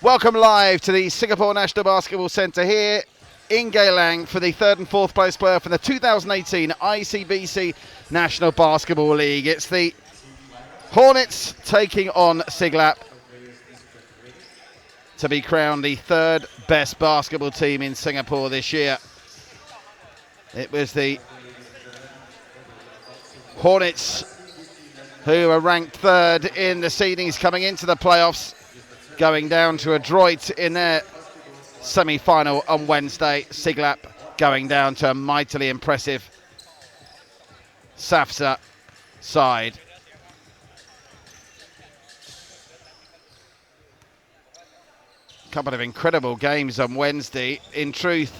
Welcome live to the Singapore National Basketball Centre here in Geylang for the third and fourth place player for the 2018 ICBC National Basketball League. It's the Hornets taking on Siglap to be crowned the third best basketball team in Singapore this year. It was the Hornets who are ranked third in the seedings coming into the playoffs, going down to Adroit in their semi-final on Wednesday. Siglap going down to a mightily impressive SAFSA side. Couple of incredible games on Wednesday. In truth,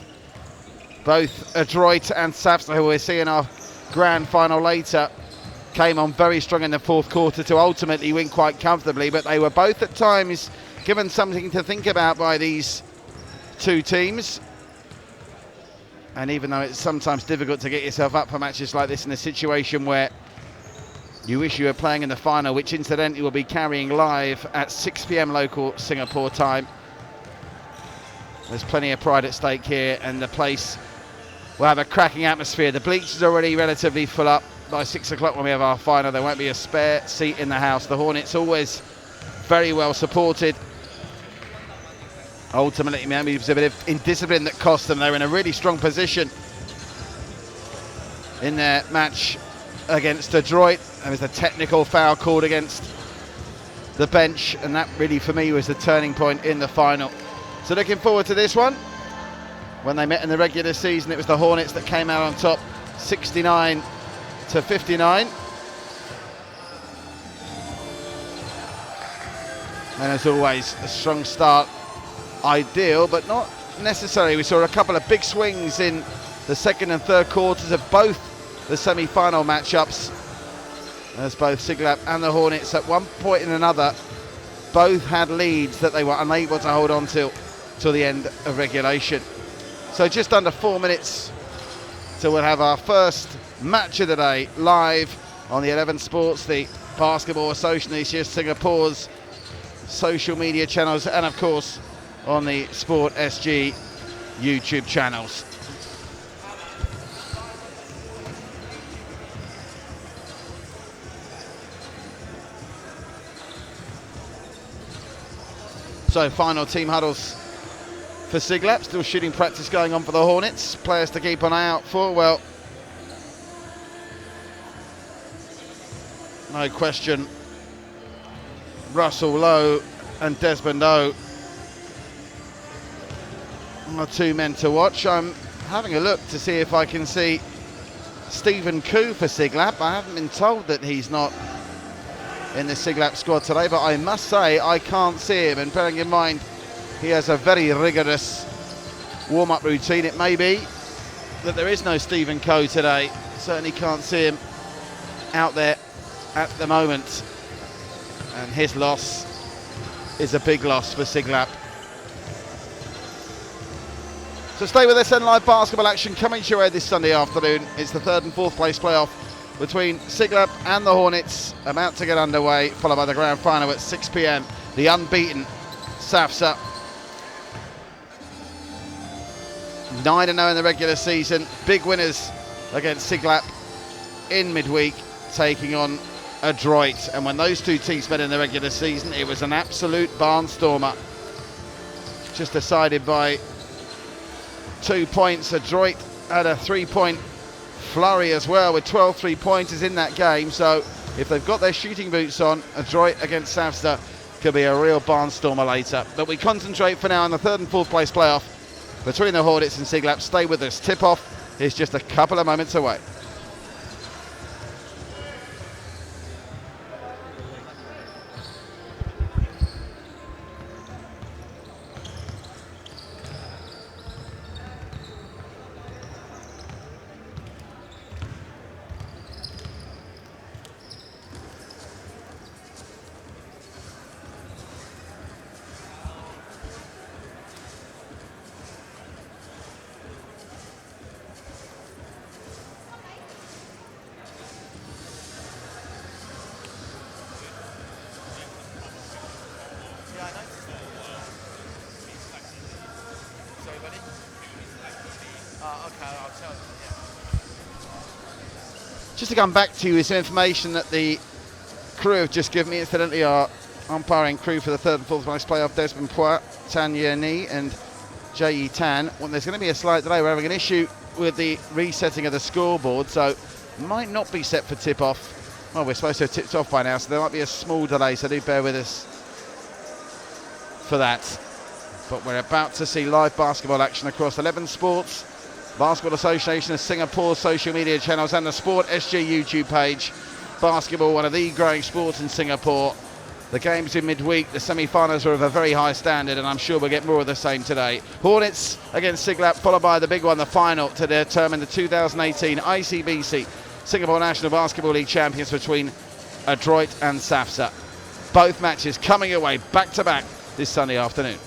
both Adroit and SAFSA, who we'll see in our grand final later, came on very strong in the fourth quarter to ultimately win quite comfortably, but they were both at times given something to think about by these two teams. And even though it's sometimes difficult to get yourself up for matches like this in a situation where you wish you were playing in the final, which incidentally will be carrying live at 6 p.m. local Singapore time, there's plenty of pride at stake here, and the place will have a cracking atmosphere. The bleachers are already relatively full up. By 6 o'clock when we have our final, there won't be a spare seat in the house. The Hornets always very well supported. Ultimately, maybe it was a bit of indiscipline that cost them. They were in a really strong position in their match against Adroit. There was a technical foul called against the bench, and that really, for me, was the turning point in the final. So looking forward to this one. When they met in the regular season, it was the Hornets that came out on top, 69 to 59. And as always, a strong start, ideal, but not necessary. We saw a couple of big swings in the second and third quarters of both the semi-final matchups, as both Siglap and the Hornets at one point and another both had leads that they were unable to hold on to till the end of regulation. So just under 4 minutes till we'll have our first match of the day live on the 11 Sports, the Basketball Association of Singapore's social media channels, and of course on the Sport SG YouTube channels. So final team huddles for Siglap. Still shooting practice going on for the Hornets. Players to keep an eye out for, well, no question, Russell Lowe and Desmond O are two men to watch. I'm having a look to see if I can see Stephen Koo for Siglap. I haven't been told that he's not in the Siglap squad today, but I must say I can't see him, and bearing in mind he has a very rigorous warm-up routine, it may be that there is no Stephen Koo today. Certainly can't see him out there at the moment, and his loss is a big loss for Siglap. So stay with us, and live basketball action coming to your way this Sunday afternoon. It's the third and fourth place playoff between Siglap and the Hornets, about to get underway, followed by the grand final at 6 p.m. The unbeaten SAFSA, 9-0 in the regular season, big winners against Siglap in midweek, taking on Adroit. And when those two teams met in the regular season, it was an absolute barnstormer, just decided by 2 points. Adroit had a 3-point flurry as well, with 12 3-pointers in that game. So if they've got their shooting boots on, Adroit against SAFSA could be a real barnstormer later. But we concentrate for now on the third and fourth place playoff between the Hornets and Siglap. Stay with us. Tip-off is just a couple of moments away. Just to come back to you with some information that the crew have just given me. Incidentally, our umpiring crew for the third and fourth match playoff, Desmond Poit, Tanya Ni and J.E. Tan. Well, there's going to be a slight delay. We're having an issue with the resetting of the scoreboard, so might not be set for tip-off. Well, we're supposed to have tipped off by now, so there might be a small delay, so do bear with us for that. But we're about to see live basketball action across 11 sports, Basketball Association of Singapore's social media channels and the Sport SG YouTube page. Basketball, one of the growing sports in Singapore. The games in midweek, the semi-finals are of a very high standard, and I'm sure we'll get more of the same today. Hornets against Siglap, followed by the big one, the final, to determine the 2018 ICBC Singapore National Basketball League champions between Adroit and SAFSA. Both matches coming away back-to-back this Sunday afternoon.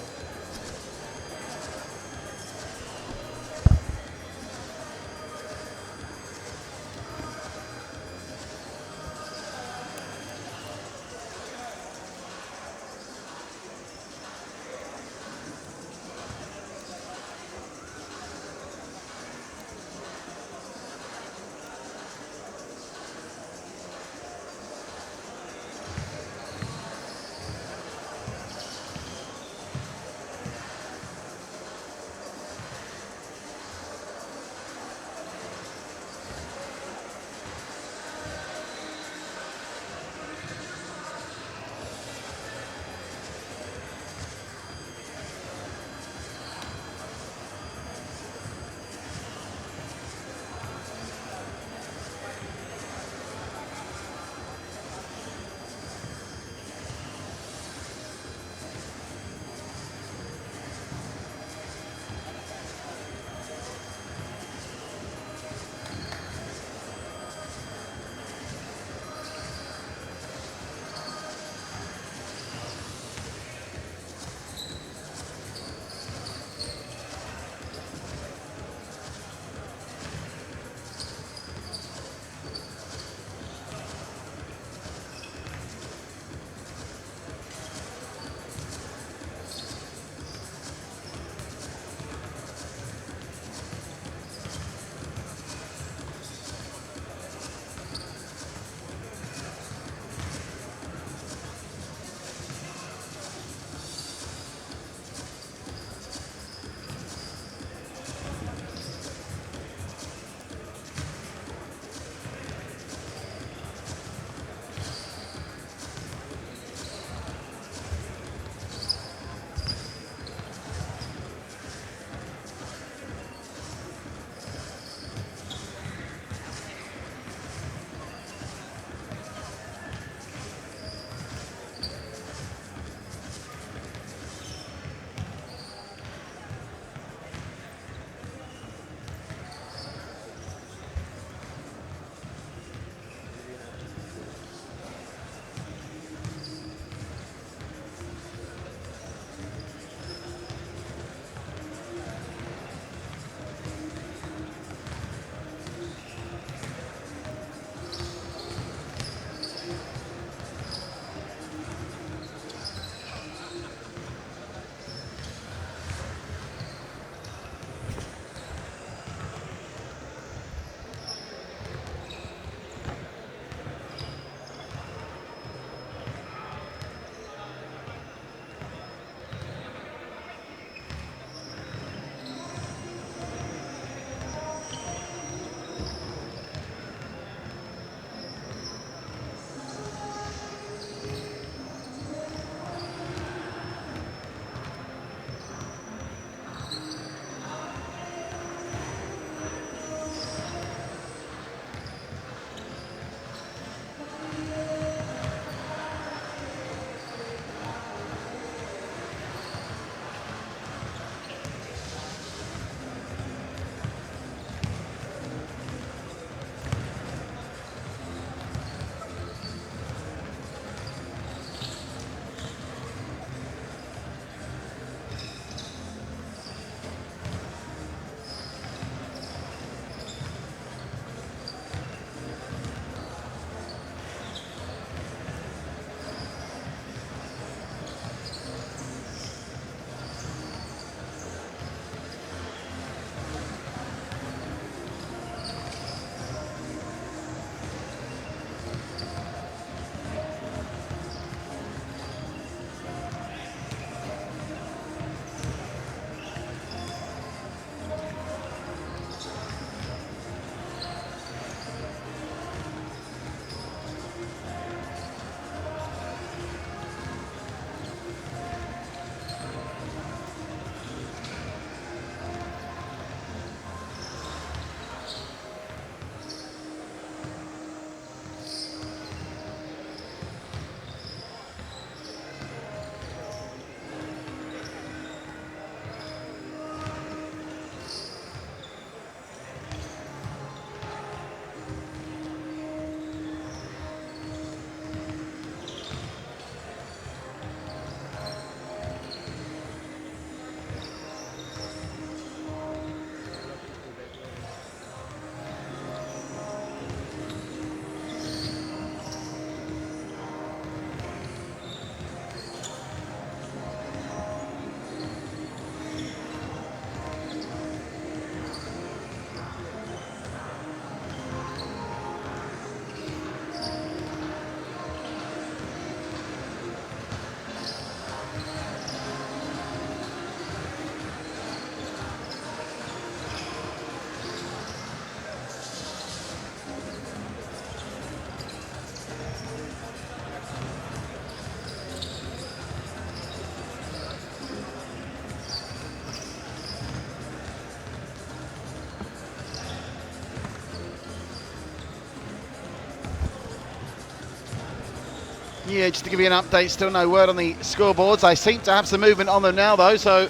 Yeah, just to give you an update, still no word on the scoreboards. I seem to have some movement on them now, though, so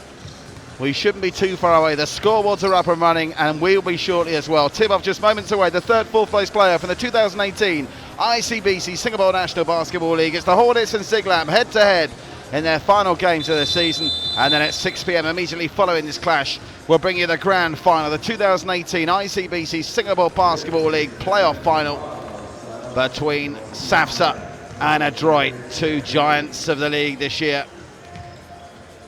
we shouldn't be too far away. The scoreboards are up and running, and we'll be shortly as well. Tip-off just moments away. The third, fourth place player from the 2018 ICBC Singapore National Basketball League. It's the Hornets and Siglap head-to-head in their final games of the season. And then at 6 p.m, immediately following this clash, we'll bring you the grand final, the 2018 ICBC Singapore Basketball League playoff final between SAFSA and Adroit, two giants of the league this year.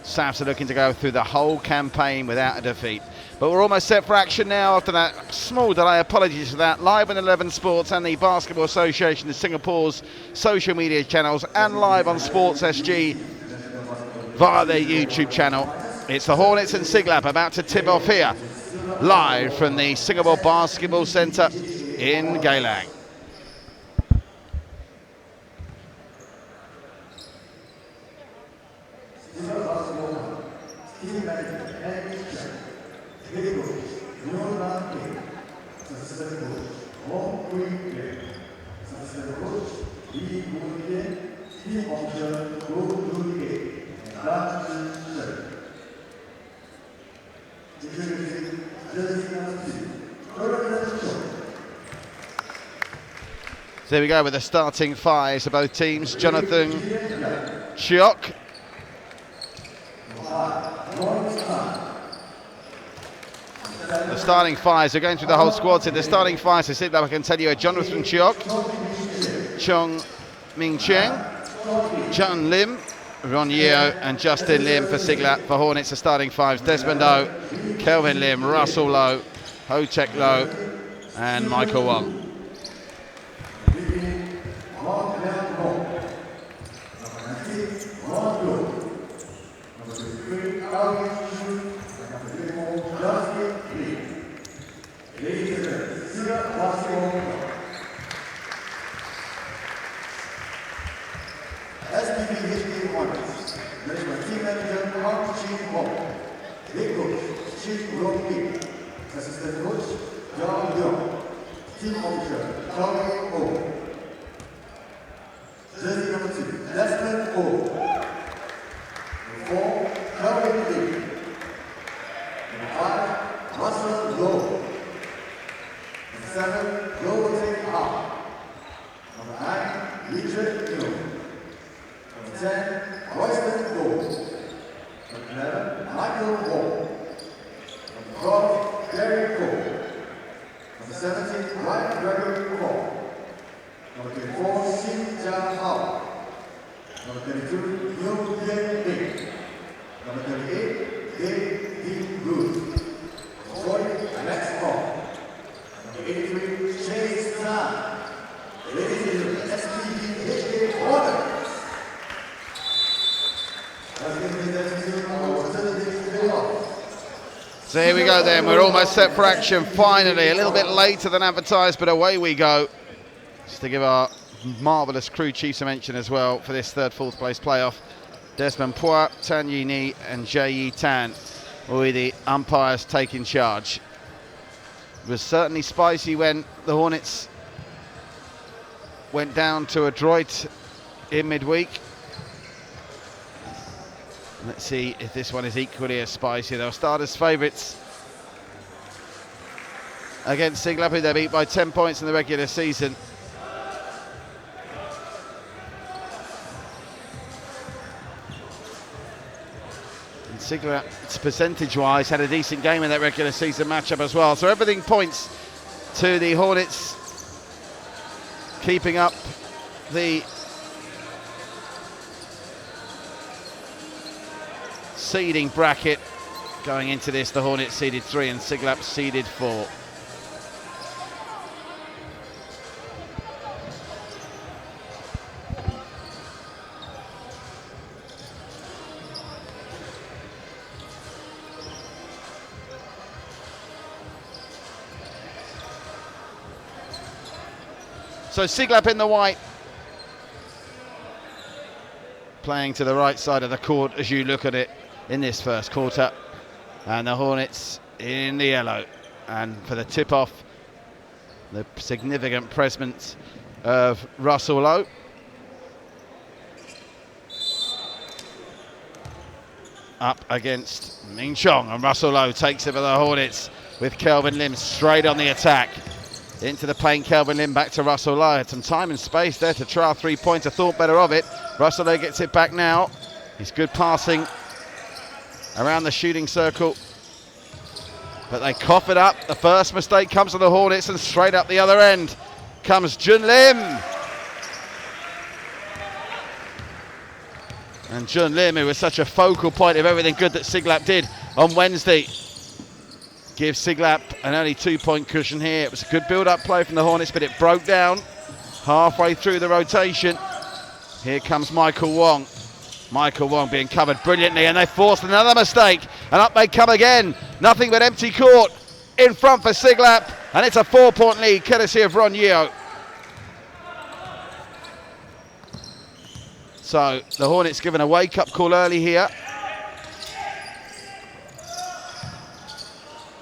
SAFSA looking to go through the whole campaign without a defeat. But we're almost set for action now after that small delay. Apologies for that. Live on 11 Sports and the Basketball Association of Singapore's social media channels, and live on Sports SG via their YouTube channel. It's the Hornets and Siglap about to tip off here, live from the Singapore Basketball Centre in Geylang. So there we go with the starting fives of both teams. Jonathan Chiok. The starting fives are going through the whole squad. So the starting fives, I said that I can tell you, are Jonathan Chiok, Chong Ming Cheng, John Lim, Ron Yeo and Justin Lim for Siglap. For Hornets, the starting fives: Desmond O, Kelvin Lim, Russell Lowe, Ho Tek Lowe and Michael Wong. SBPHK Hornets, management team manager Hong Chin Wong, head coach Chin Rong Lee, assistant coach John Leong, team officer Chong O, jersey number 2 Desmond O, 4 Kelvin Lee, 5 Russell Lowe, 7 Robotic R, 9 Richard Liu, 10, Royston Gold. 11, Michael Wong. 12, Gary Cole. 17, Ryan Gregory Paul. 24, Xin Jia Hao. 32, Yo Yen Ling. 38, Dave Dean Ruth. 40, Alex Hall. 83, Chase Tran. Ladies and gentlemen, SBPHK Hornets. So here we go then, we're almost set for action finally, a little bit later than advertised, but away we go. Just to give our marvellous crew chiefs a mention as well for this third, fourth place playoff. Desmond Pua, Tan Yi Ni and Jay Yi Tan will be the umpires taking charge. It was certainly spicy when the Hornets went down to Adroit in midweek. Let's see if this one is equally as spicy. They'll start as favourites against Siglap, who they beat by 10 points in the regular season. And Siglap, percentage-wise, had a decent game in that regular season matchup as well. So everything points to the Hornets keeping up the seeding bracket going into this. The Hornets seeded 3 and Siglap seeded 4. So Siglap in the white, playing to the right side of the court as you look at it in this first quarter, and the Hornets in the yellow. And for the tip-off, the significant presence of Russell Lowe. up against Ming Chong, and Russell Lowe takes it for the Hornets with Kelvin Lim straight on the attack. Into the paint, Kelvin Lim back to Russell Lowe. Had some time and space there to try a three-pointer, thought better of it. Russell Lowe gets it back now. He's good passing around the shooting circle, but they cough it up. The first mistake comes to the Hornets, and straight up the other end comes Jun Lim. And Jun Lim, who was such a focal point of everything good that Siglap did on Wednesday, gives Siglap an early 2-point cushion here. It was a good build-up play from the Hornets, but it broke down halfway through the rotation. Here comes Michael Wong. Michael Wong being covered brilliantly, and they forced another mistake, and up they come again. Nothing but empty court in front for Siglap, and it's a 4-point lead courtesy of Ron Yeo. So the Hornets given a wake-up call early here.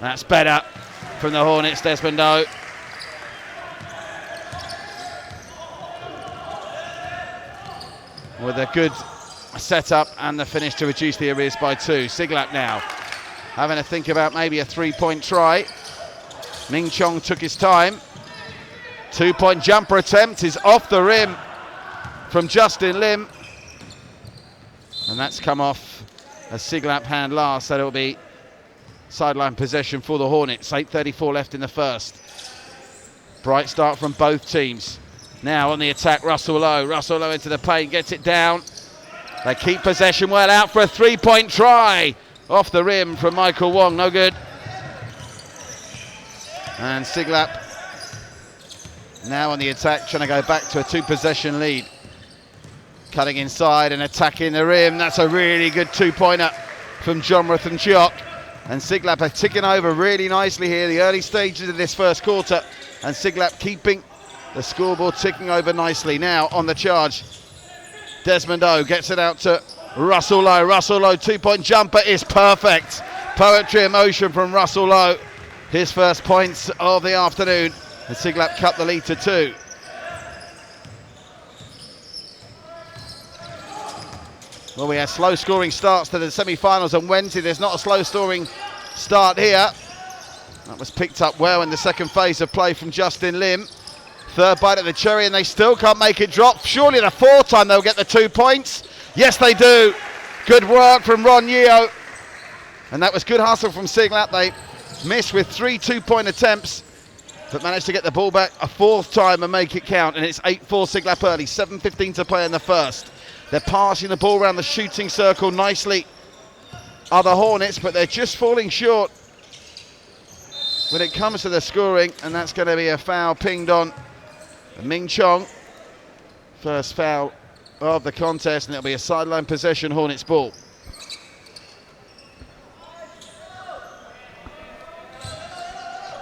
That's better from the Hornets, Desmond O. With a good setup and the finish to reduce the arrears by 2. Siglap now having to think about maybe a 3-point try. Ming Chong took his time. 2-point jumper attempt is off the rim from Justin Lim. And that's come off a Siglap hand last, so it'll be sideline possession for the Hornets. 8:34 left in the first. Bright start from both teams. Now on the attack, Russell Lowe. Russell Lowe into the paint, gets it down. They keep possession well, out for a 3-point try. Off the rim from Michael Wong, no good. And Siglap now on the attack, trying to go back to a 2-possession lead. Cutting inside and attacking the rim. That's a really good 2-pointer from Jonathan Chiok. And Siglap are ticking over really nicely here, the early stages of this first quarter. And Siglap keeping the scoreboard ticking over nicely. Now on the charge, Desmond O gets it out to Russell Lowe. Russell Lowe, 2-point jumper is perfect. Poetry in motion from Russell Lowe. His first points of the afternoon. And Siglap cut the lead to 2. Well, we had slow scoring starts to the semi-finals on Wednesday. There's not a slow scoring start here. That was picked up well in the second phase of play from Justin Lim. Third bite at the cherry, and they still can't make it drop. Surely the 4th time they'll get the 2 points. Yes, they do. Good work from Ron Yeo. And that was good hustle from Siglap. They missed with 3 2-point attempts, but managed to get the ball back a 4th time and make it count. And it's 8-4 Siglap early, 7:15 to play in the first. They're passing the ball around the shooting circle nicely, are the Hornets, but they're just falling short when it comes to the scoring, and that's going to be a foul pinged on Ming Chong. First foul of the contest, and it'll be a sideline possession, Hornets ball.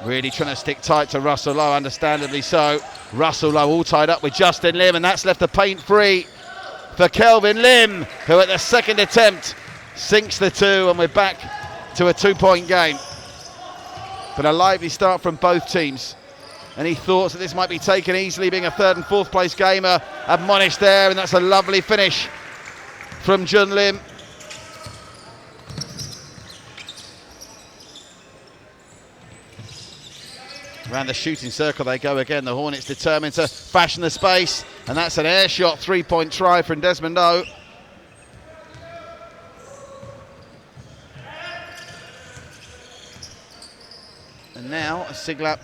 Really trying to stick tight to Russell Lowe, understandably so. Russell Lowe all tied up with Justin Lim, and that's left the paint free for Kelvin Lim, who at the second attempt sinks the 2, and we're back to a 2-point game. But a lively start from both teams. Any thoughts that this might be taken easily, being a 3rd and 4th place gamer, admonished there, and that's a lovely finish from Jun Lim. Around the shooting circle they go again. The Hornets determined to fashion the space, and that's an air shot 3-point try from Desmond O. And now Siglap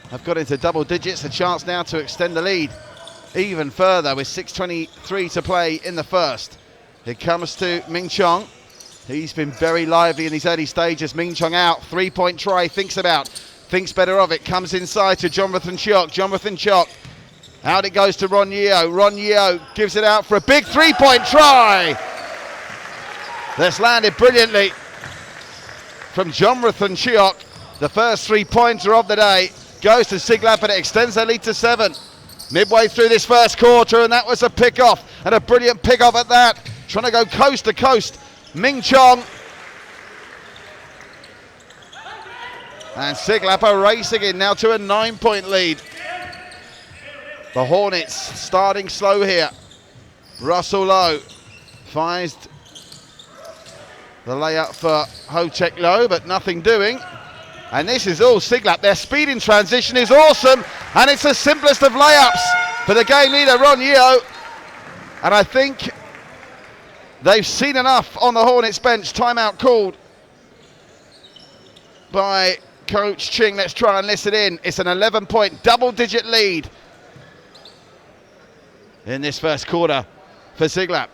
have got into double digits, a chance now to extend the lead even further with 6:23 to play in the first. It comes to Ming Chong. He's been very lively in these early stages. Ming Chong out, 3-point try, thinks better of it, comes inside to Jonathan Chiok. Jonathan Chiok, out it goes to Ron Yeo. Ron Yeo gives it out for a big 3-point try. That's landed brilliantly from Jonathan Chiok. The first 3-pointer of the day goes to Siglap, and it extends their lead to 7. Midway through this first quarter, and that was a pick-off, and a brilliant pick-off at that. Trying to go coast to coast, Ming Chong. And Siglap are racing in now to a 9-point lead. The Hornets starting slow here. Russell Lowe finds The layup for Ho-Tek low, but nothing doing. And this is all Siglap. Their speed in transition is awesome, and it's the simplest of layups for the game leader, Ron Yeo. And I think they've seen enough on the Hornets bench. Timeout called by Coach Ching. Let's try and listen in. It's an 11-point double-digit lead in this first quarter for Siglap.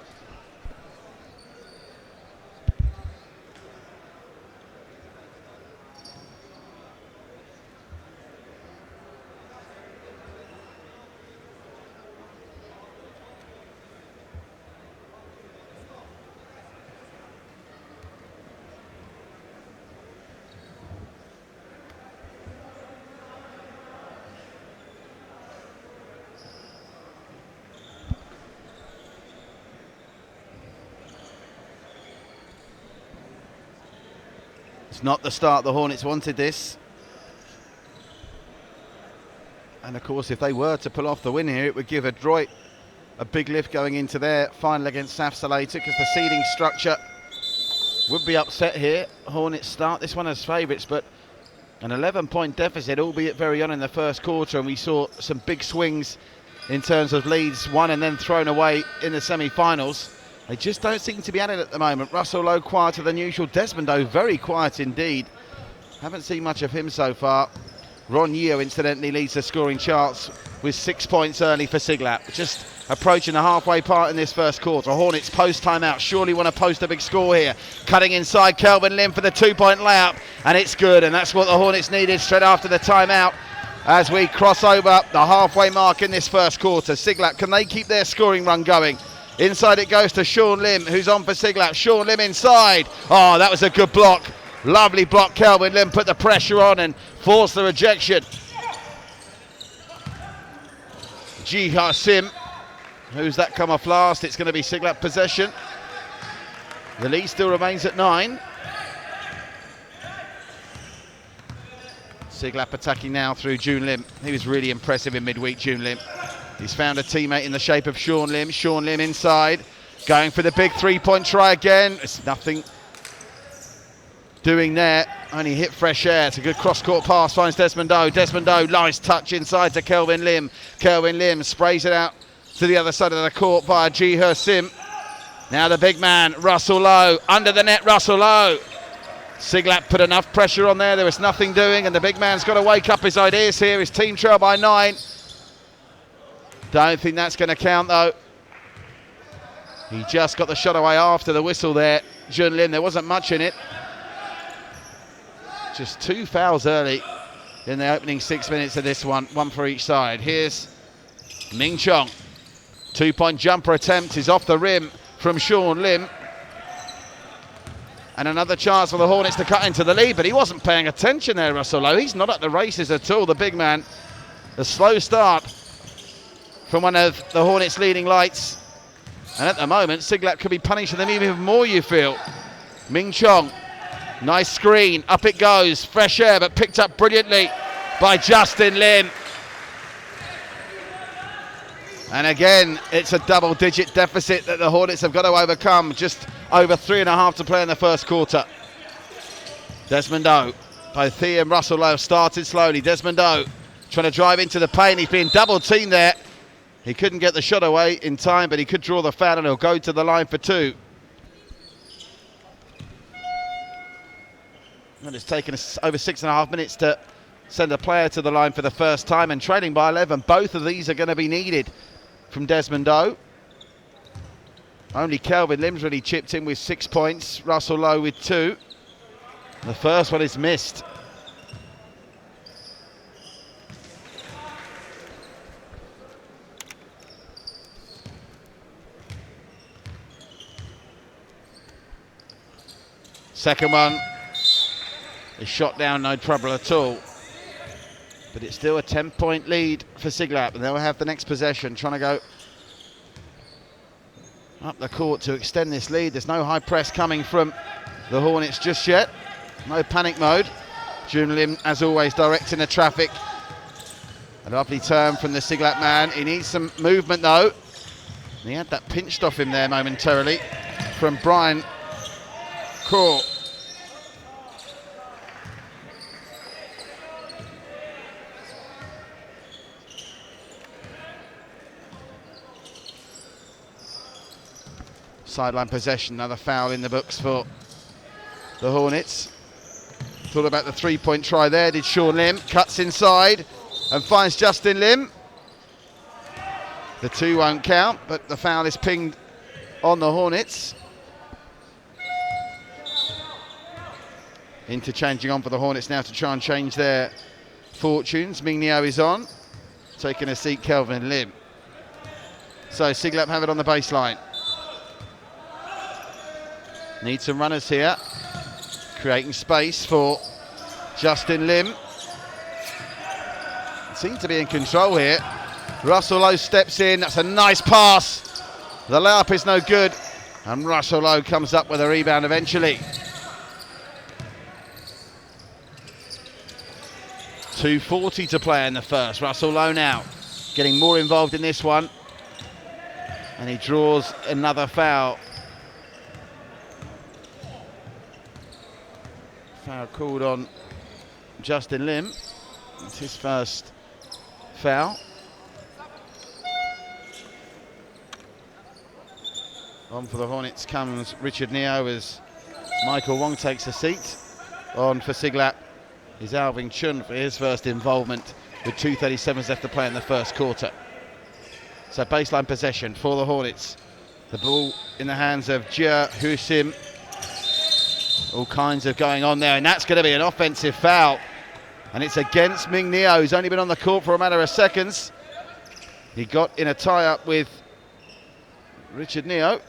It's not the start the Hornets wanted this. And of course, if they were to pull off the win here, it would give Adroit a big lift going into their final against SAFSA later, because the seeding structure would be upset here. Hornets start this one as favourites, but an 11-point deficit, albeit very young in the first quarter, and we saw some big swings in terms of leads won and then thrown away in the semi-finals. They just don't seem to be at it at the moment. Russell Lowe quieter than usual. Desmond O very quiet indeed. Haven't seen much of him so far. Ron Yeo incidentally leads the scoring charts with 6 points early for Siglap. Just approaching the halfway part in this first quarter. Hornets post timeout. Surely want to post a big score here. Cutting inside, Kelvin Lim for the 2-point layup. And it's good, and that's what the Hornets needed straight after the timeout. As we cross over the halfway mark in this first quarter. Siglap, can they keep their scoring run going? Inside it goes to Sean Lim, who's on for Siglap. Sean Lim inside. Oh, that was a good block. Lovely block. Kelvin Lim put the pressure on and forced the rejection. Jiha Sim, who's that come off last? It's going to be Siglap possession. The lead still remains at 9. Siglap attacking now through June Lim. He was really impressive in midweek, June Lim. He's found a teammate in the shape of Sean Lim. Sean Lim inside, going for the big 3-point try again. It's nothing doing there. Only hit fresh air. It's a good cross-court pass, finds Desmond O. Desmond O, nice touch inside to Kelvin Lim. Kelvin Lim sprays it out to the other side of the court via Jiha Sim. Now the big man, Russell Lowe. Under the net, Russell Lowe. Siglap put enough pressure on there was nothing doing, and the big man's got to wake up his ideas here. His team trail by 9. Don't think that's going to count though. He just got the shot away after the whistle there. Jun Lim, there wasn't much in it. Just 2 fouls early in the opening 6 minutes of this one for each side. Here's Ming Chong. 2-point jumper attempt is off the rim from Sean Lim. And another chance for the Hornets to cut into the lead, but he wasn't paying attention there, Russell Lowe. He's not at the races at all, the big man. A slow start from one of the Hornets' leading lights. And at the moment, Siglap could be punishing them even more, you feel. Ming Chong, nice screen, up it goes. Fresh air, but picked up brilliantly by Justin Lim. And again, it's a double-digit deficit that the Hornets have got to overcome. Just over 3.5 to play in the first quarter. Desmond O, both he and Russell Lowe started slowly. Desmond O trying to drive into the paint. He's being double-teamed there. He couldn't get the shot away in time, but he could draw the foul, and he'll go to the line for 2. And it's taken us over 6.5 minutes to send a player to the line for the first time, and trailing by 11. Both of these are going to be needed from Desmond O. Only Kelvin Lim's really chipped in with 6 points. Russell Lowe with 2. The first one is missed. Second one is shot down, no trouble at all. But it's still a 10-point lead for Siglap, and they'll have the next possession, trying to go up the court to extend this lead. There's no high press coming from the Hornets just yet. No panic mode. Jun Lim, as always, directing the traffic. A lovely turn from the Siglap man. He needs some movement though. He had that pinched off him there momentarily from Brian court. Sideline possession, another foul in the books for the Hornets. Thought about the three-point try there, did Sean Lim. Cuts inside and finds Justin Lim. The two won't count, but the foul is pinged on the Hornets. Interchanging on for the Hornets now to try and change their fortunes. Mignio is on. Taking a seat, Kelvin Lim. So Siglap have it on the baseline. Need some runners here. Creating space for Justin Lim. Seems to be in control here. Russell Lowe steps in. That's a nice pass. The layup is no good. And Russell Lowe comes up with a rebound eventually. 2:40 to play in the first. Russell Lowe now getting more involved in this one. And he draws another foul. Foul called on Justin Lim. It's his first foul. On for the Hornets comes Richard Neo as Michael Wong takes a seat. On for Siglap is Alvin Chun for his first involvement with 2:37 left to play in the first quarter. So baseline possession for the Hornets. The ball in the hands of Jia Husim. All kinds of going on there, and that's going to be an offensive foul. And it's against Ming Neo, who's only been on the court for a matter of seconds. He got in a tie-up with Richard Neo.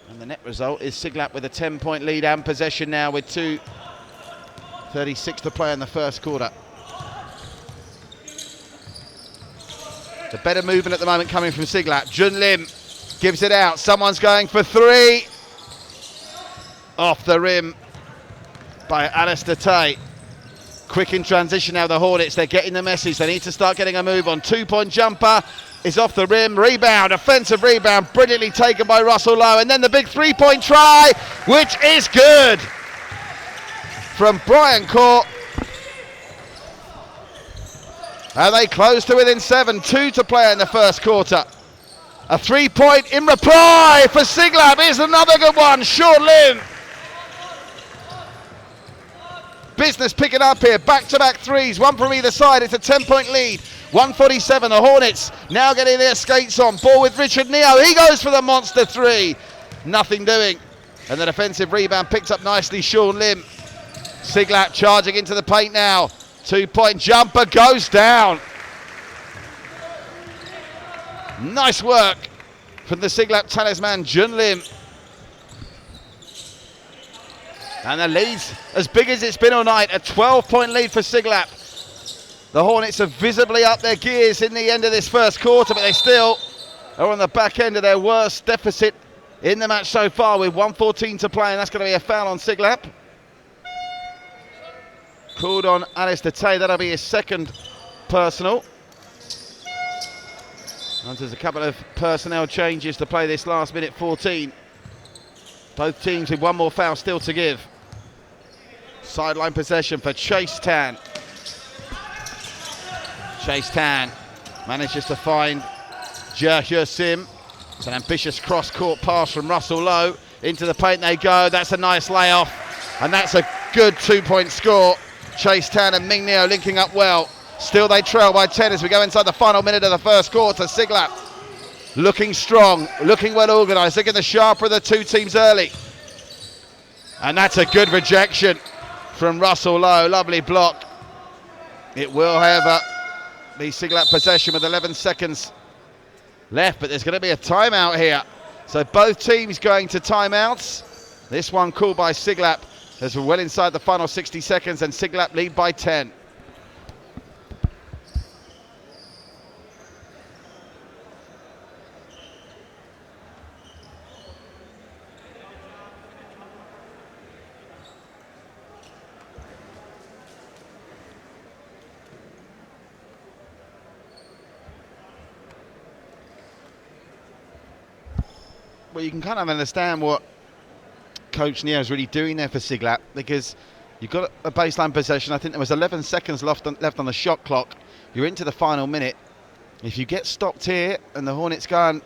And the net result is Siglap with a 10-point lead and possession now with 2:36 to play in the first quarter. The better movement at the moment coming from Siglap. Jun Lim gives it out. Someone's going for three. Off the rim by Alistair Tay. Quick in transition now, the Hornets. They're getting the message. They need to start getting a move on. Two-point jumper is off the rim. Rebound, offensive rebound, brilliantly taken by Russell Lowe. And then the big three-point try, which is good from Brian Court. And they close to within 7. 2 to play in the first quarter. A three-point in reply for Siglap. Here's another good one. Sean Lim. Business picking up here. Back-to-back threes. One from either side. It's a 10-point lead. 1:47. The Hornets now getting their skates on. Ball with Richard Neo. He goes for the monster three. Nothing doing. And the defensive rebound picked up nicely. Sean Lim. Siglap charging into the paint now. Two-point jumper goes down. Nice work from the Siglap talisman, Jun Lim. And the lead's as big as it's been all night. A 12-point lead for Siglap. The Hornets are visibly up their gears in the end of this first quarter, but they still are on the back end of their worst deficit in the match so far with 1:14 to play, and that's going to be a foul on Siglap. Called on Alistair Tay. That'll be his second personal. And there's a couple of personnel changes to play this last minute 14. Both teams with one more foul still to give. Sideline possession for Chase Tan. Chase Tan manages to find Jia Sim. It's an ambitious cross-court pass from Russell Lowe. Into the paint they go. That's a nice layoff. And that's a good two-point score. Chase Tan and Ming Neo linking up well. Still they trail by 10 as we go inside the final minute of the first quarter. Siglap looking strong, looking well organised, looking the sharper of the two teams early. And that's a good rejection from Russell Lowe. Lovely block. It will, however, be Siglap possession with 11 seconds left, but there's going to be a timeout here. So both teams going to timeouts. This one called by Siglap as we're well inside the final 60 seconds, and Siglap lead by 10. Well, you can kind of understand what Coach Neo is really doing there for Siglap, because you've got a baseline possession. I think there was 11 seconds left on the shot clock. You're into the final minute. If you get stopped here and the Hornets go and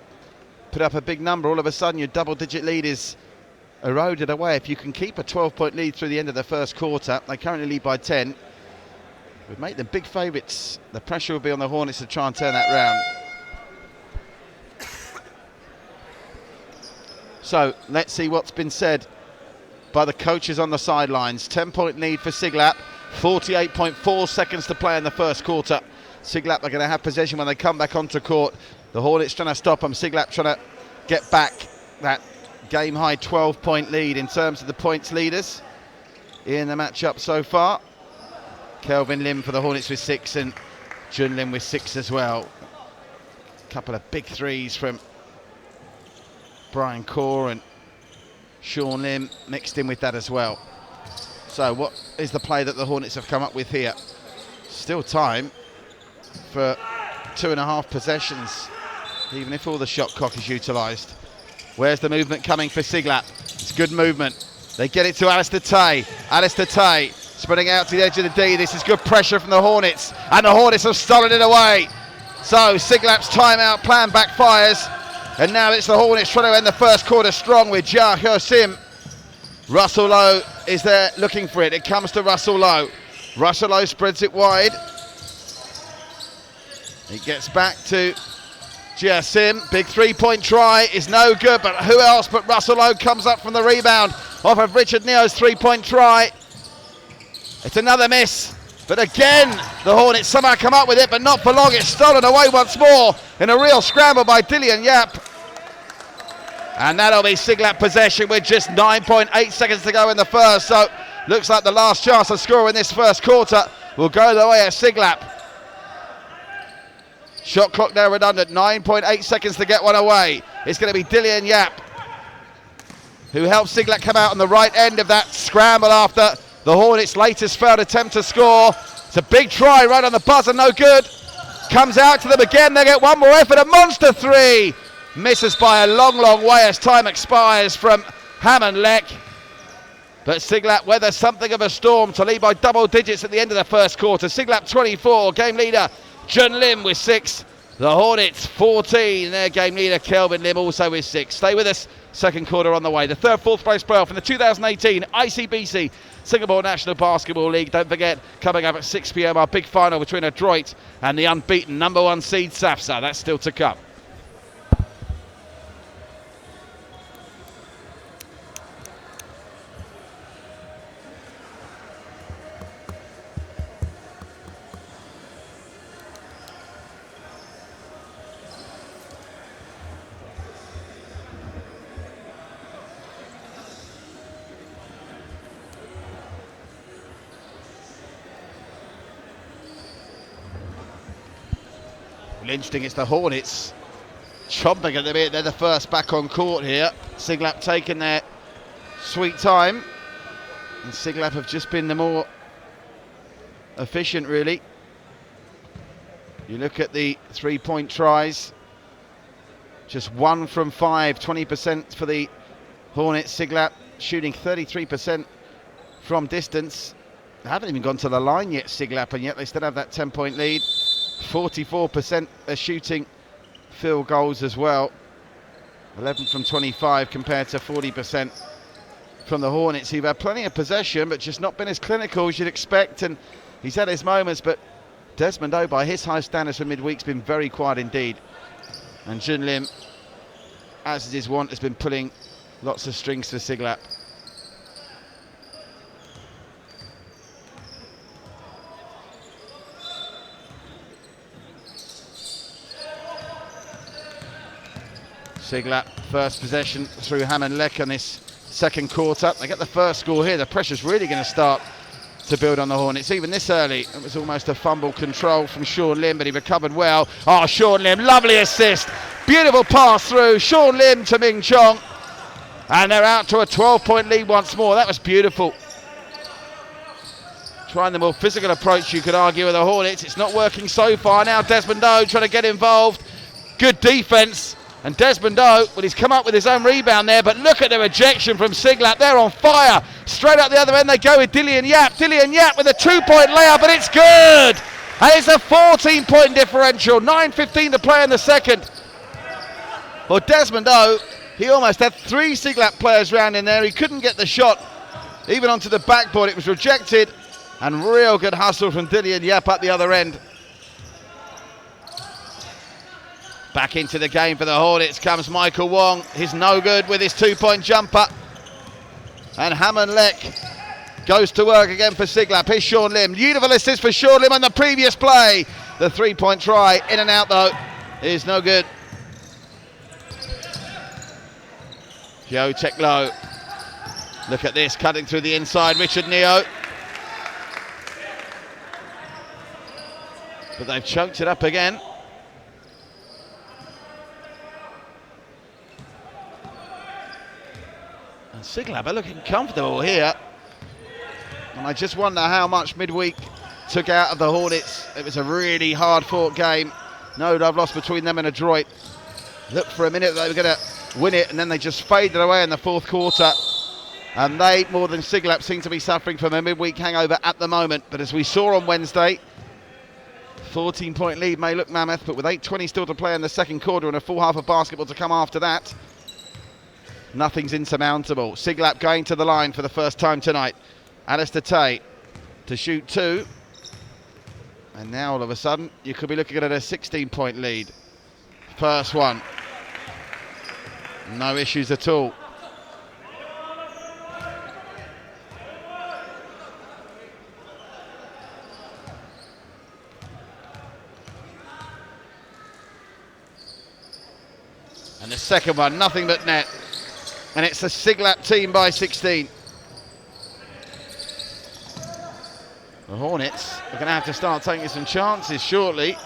put up a big number, all of a sudden your double-digit lead is eroded away. If you can keep a 12-point lead through the end of the first quarter, they currently lead by 10. We've made them big favourites. The pressure will be on the Hornets to try and turn that round. So let's see what's been said by the coaches on the sidelines. 10-point lead for Siglap, 48.4 seconds to play in the first quarter. Siglap are going to have possession when they come back onto court. The Hornets trying to stop them. Siglap trying to get back that game-high 12-point lead in terms of the points leaders in the matchup so far. Kelvin Lim for the Hornets with 6 and Jun Lim with 6 as well. A couple of big threes from Brian Kaur and Sean Lim mixed in with that as well. So what is the play that the Hornets have come up with here? Still time for 2.5 possessions, even if all the shot clock is utilised. Where's the movement coming for Siglap? It's good movement. They get it to Alistair Tay. Alistair Tay spreading out to the edge of the D. This is good pressure from the Hornets, and the Hornets have stolen it away. So Siglap's timeout plan backfires, and now it's the Hornets trying to end the first quarter strong with Ja Hyo Sim. Russell Lowe is there looking for it. It comes to Russell Lowe. Russell Lowe spreads it wide. He gets back to Ja Sim. Big three-point try is no good, but who else but Russell Lowe comes up from the rebound off of Richard Neo's three-point try. It's another miss, but again the Hornets somehow come up with it, but not for long. It's stolen away once more in a real scramble by Dillian Yap, and that'll be Siglap possession with just 9.8 seconds to go in the first. So looks like the last chance to score in this first quarter will go the way of Siglap. Shot clock now redundant, 9.8 seconds to get one away. It's going to be Dillian Yap who helps Siglap come out on the right end of that scramble after the Hornets' latest failed attempt to score. It's a big try right on the buzzer, no good. Comes out to them again, they get one more effort, a monster three. Misses by a long, long way as time expires from Hammond Leck. But Siglap weathers something of a storm to lead by double digits at the end of the first quarter. Siglap 24, game leader Jun Lim with 6. The Hornets 14, their game leader Kelvin Lim also with 6. Stay with us, second quarter on the way. The third, fourth place playoff in the 2018 ICBC Singapore National Basketball League. Don't forget, coming up at 6 p.m, our big final between Adroit and the unbeaten number 1 seed SAFSA. That's still to come. Interesting, it's the Hornets chomping at the bit. They're the first back on court here. Siglap taking their sweet time, and Siglap have just been the more efficient, really. You look at the three-point tries, just 1 from 5, 20% for the Hornets. Siglap shooting 33% from distance. They haven't even gone to the line yet, Siglap, and yet they still have that 10-point lead. 44% are shooting field goals as well. 11 from 25 compared to 40% from the Hornets, who've had plenty of possession but just not been as clinical as you'd expect. And he's had his moments, but Desmond O, by his high standards for midweek's been very quiet indeed. And Jun Lim, as is his wont, has been pulling lots of strings for Siglap. Siglap, first possession through Hammond Leck on this second quarter. They get the first score here. The pressure's really going to start to build on the Hornets. Even this early, it was almost a fumble control from Sean Lim, but he recovered well. Oh, Sean Lim, lovely assist. Beautiful pass through. Sean Lim to Ming Chong. And they're out to a 12-point lead once more. That was beautiful. Trying the more physical approach, you could argue, with the Hornets. It's not working so far. Now Desmond O trying to get involved. Good defense. And Desmond O, well, he's come up with his own rebound there, but look at the rejection from Siglap. They're on fire. Straight up the other end they go with Dillian Yap. Dillian Yap with a 2-point layup, but it's good. And it's a 14-point differential. 9:15 to play in the second. Well, Desmond O, he almost had 3 Siglap players round in there. He couldn't get the shot even onto the backboard. It was rejected. And real good hustle from Dillian Yap up the other end. Back into the game for the Hornets comes Michael Wong. He's no good with his 2-point jumper. And Hammond Leck goes to work again for Siglap. Here's Sean Lim. Beautiful assist for Sean Lim on the previous play. The 3-point try, in and out though, is no good. Joe Teklo. Look at this, cutting through the inside, Richard Neo. But they've choked it up again. And Siglap are looking comfortable here. And I just wonder how much midweek took out of the Hornets. It was a really hard-fought game. No love lost between them and Adroit. Looked for a minute they were going to win it, and then they just faded away in the fourth quarter. And they, more than Siglap, seem to be suffering from a midweek hangover at the moment. But as we saw on Wednesday, 14-point lead may look mammoth, but with 8:20 still to play in the second quarter and a full half of basketball to come after that, nothing's insurmountable. Siglap going to the line for the first time tonight. Alistair Tay to shoot 2. And now all of a sudden, you could be looking at a 16-point lead. First one. No issues at all. And the second one, nothing but net. And it's the Siglap team by 16. The Hornets are going to have to start taking some chances shortly,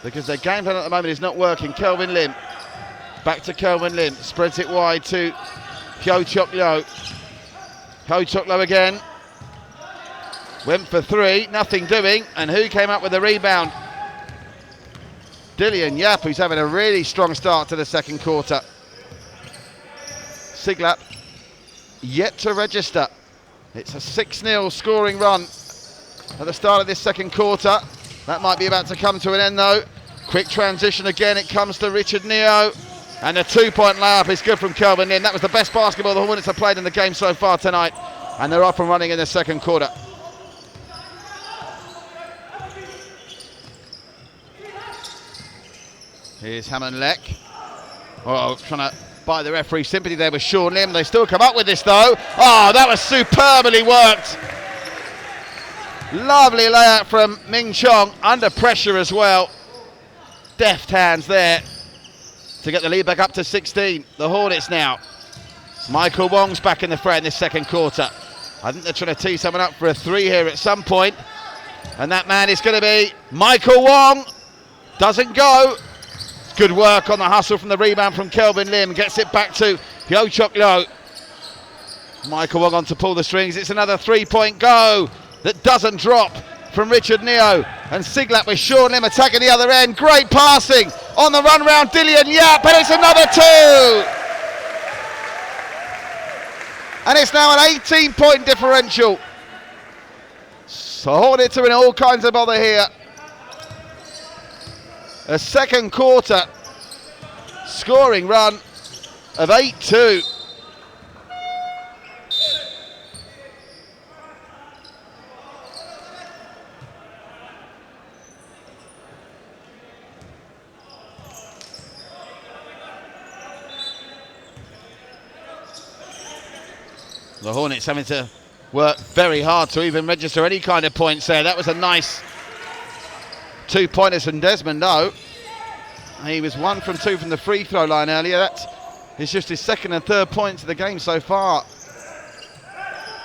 because their game plan at the moment is not working. Kelvin Lim. Back to Kelvin Lim. Spreads it wide to Hyo Chok Lo. Hyo Chok Lo again. Went for 3, nothing doing. And who came up with the rebound? Dillian Yap, who's having a really strong start to the second quarter. Siglap yet to register. It's a 6-0 scoring run at the start of this second quarter. That might be about to come to an end though. Quick transition again, it comes to Richard Neo. And a 2-point layup is good from Kelvin Lin. That was the best basketball the Hornets have played in the game so far tonight. And they're off and running in the second quarter. Here's Hammond Leck. Oh, trying to buy the referee sympathy there with Sean Lim. They still come up with this though. Oh, that was superbly worked. Lovely layout from Ming Chong, under pressure as well. Deft hands there to get the lead back up to 16. The Hornets now. Michael Wong's back in the fray in this second quarter. I think they're trying to tee someone up for a 3 here at some point. And that man is going to be Michael Wong. Doesn't go. Good work on the hustle from the rebound from Kelvin Lim. Gets it back to Hyo Chok Lo. Michael Wong on to pull the strings. It's another 3-point go that doesn't drop from Richard Neo. And Siglap with Sean Lim attacking the other end. Great passing on the run round Dillian Yap. And it's another 2. And it's now an 18-point differential. So Hornets are in all kinds of bother here. A second quarter scoring run of 8-2. The Hornets having to work very hard to even register any kind of points there. That was a nice 2-pointers from Desmond O. He was 1 from 2 from the free throw line earlier. That is just his second and third points of the game so far.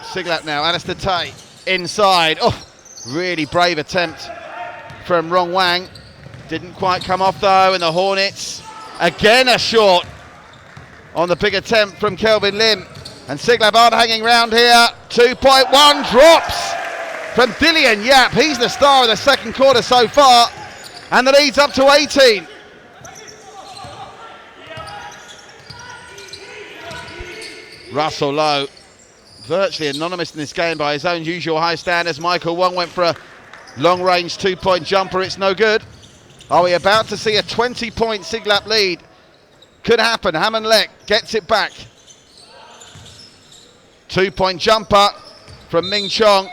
Siglap now, Alistair Tay inside. Oh, really brave attempt from Rong Wang. Didn't quite come off though, and the Hornets again are short on the big attempt from Kelvin Lim. And Siglap aren't hanging round here. 2.1 drops from Dillian Yap. He's the star of the second quarter so far. And the lead's up to 18. Russell Lowe, virtually anonymous in this game by his own usual high standards. Michael Wong went for a long-range two-point jumper. It's no good. Are we about to see a 20-point Siglap lead? Could happen. Hammond Lek gets it back. Two-point jumper from Ming Chong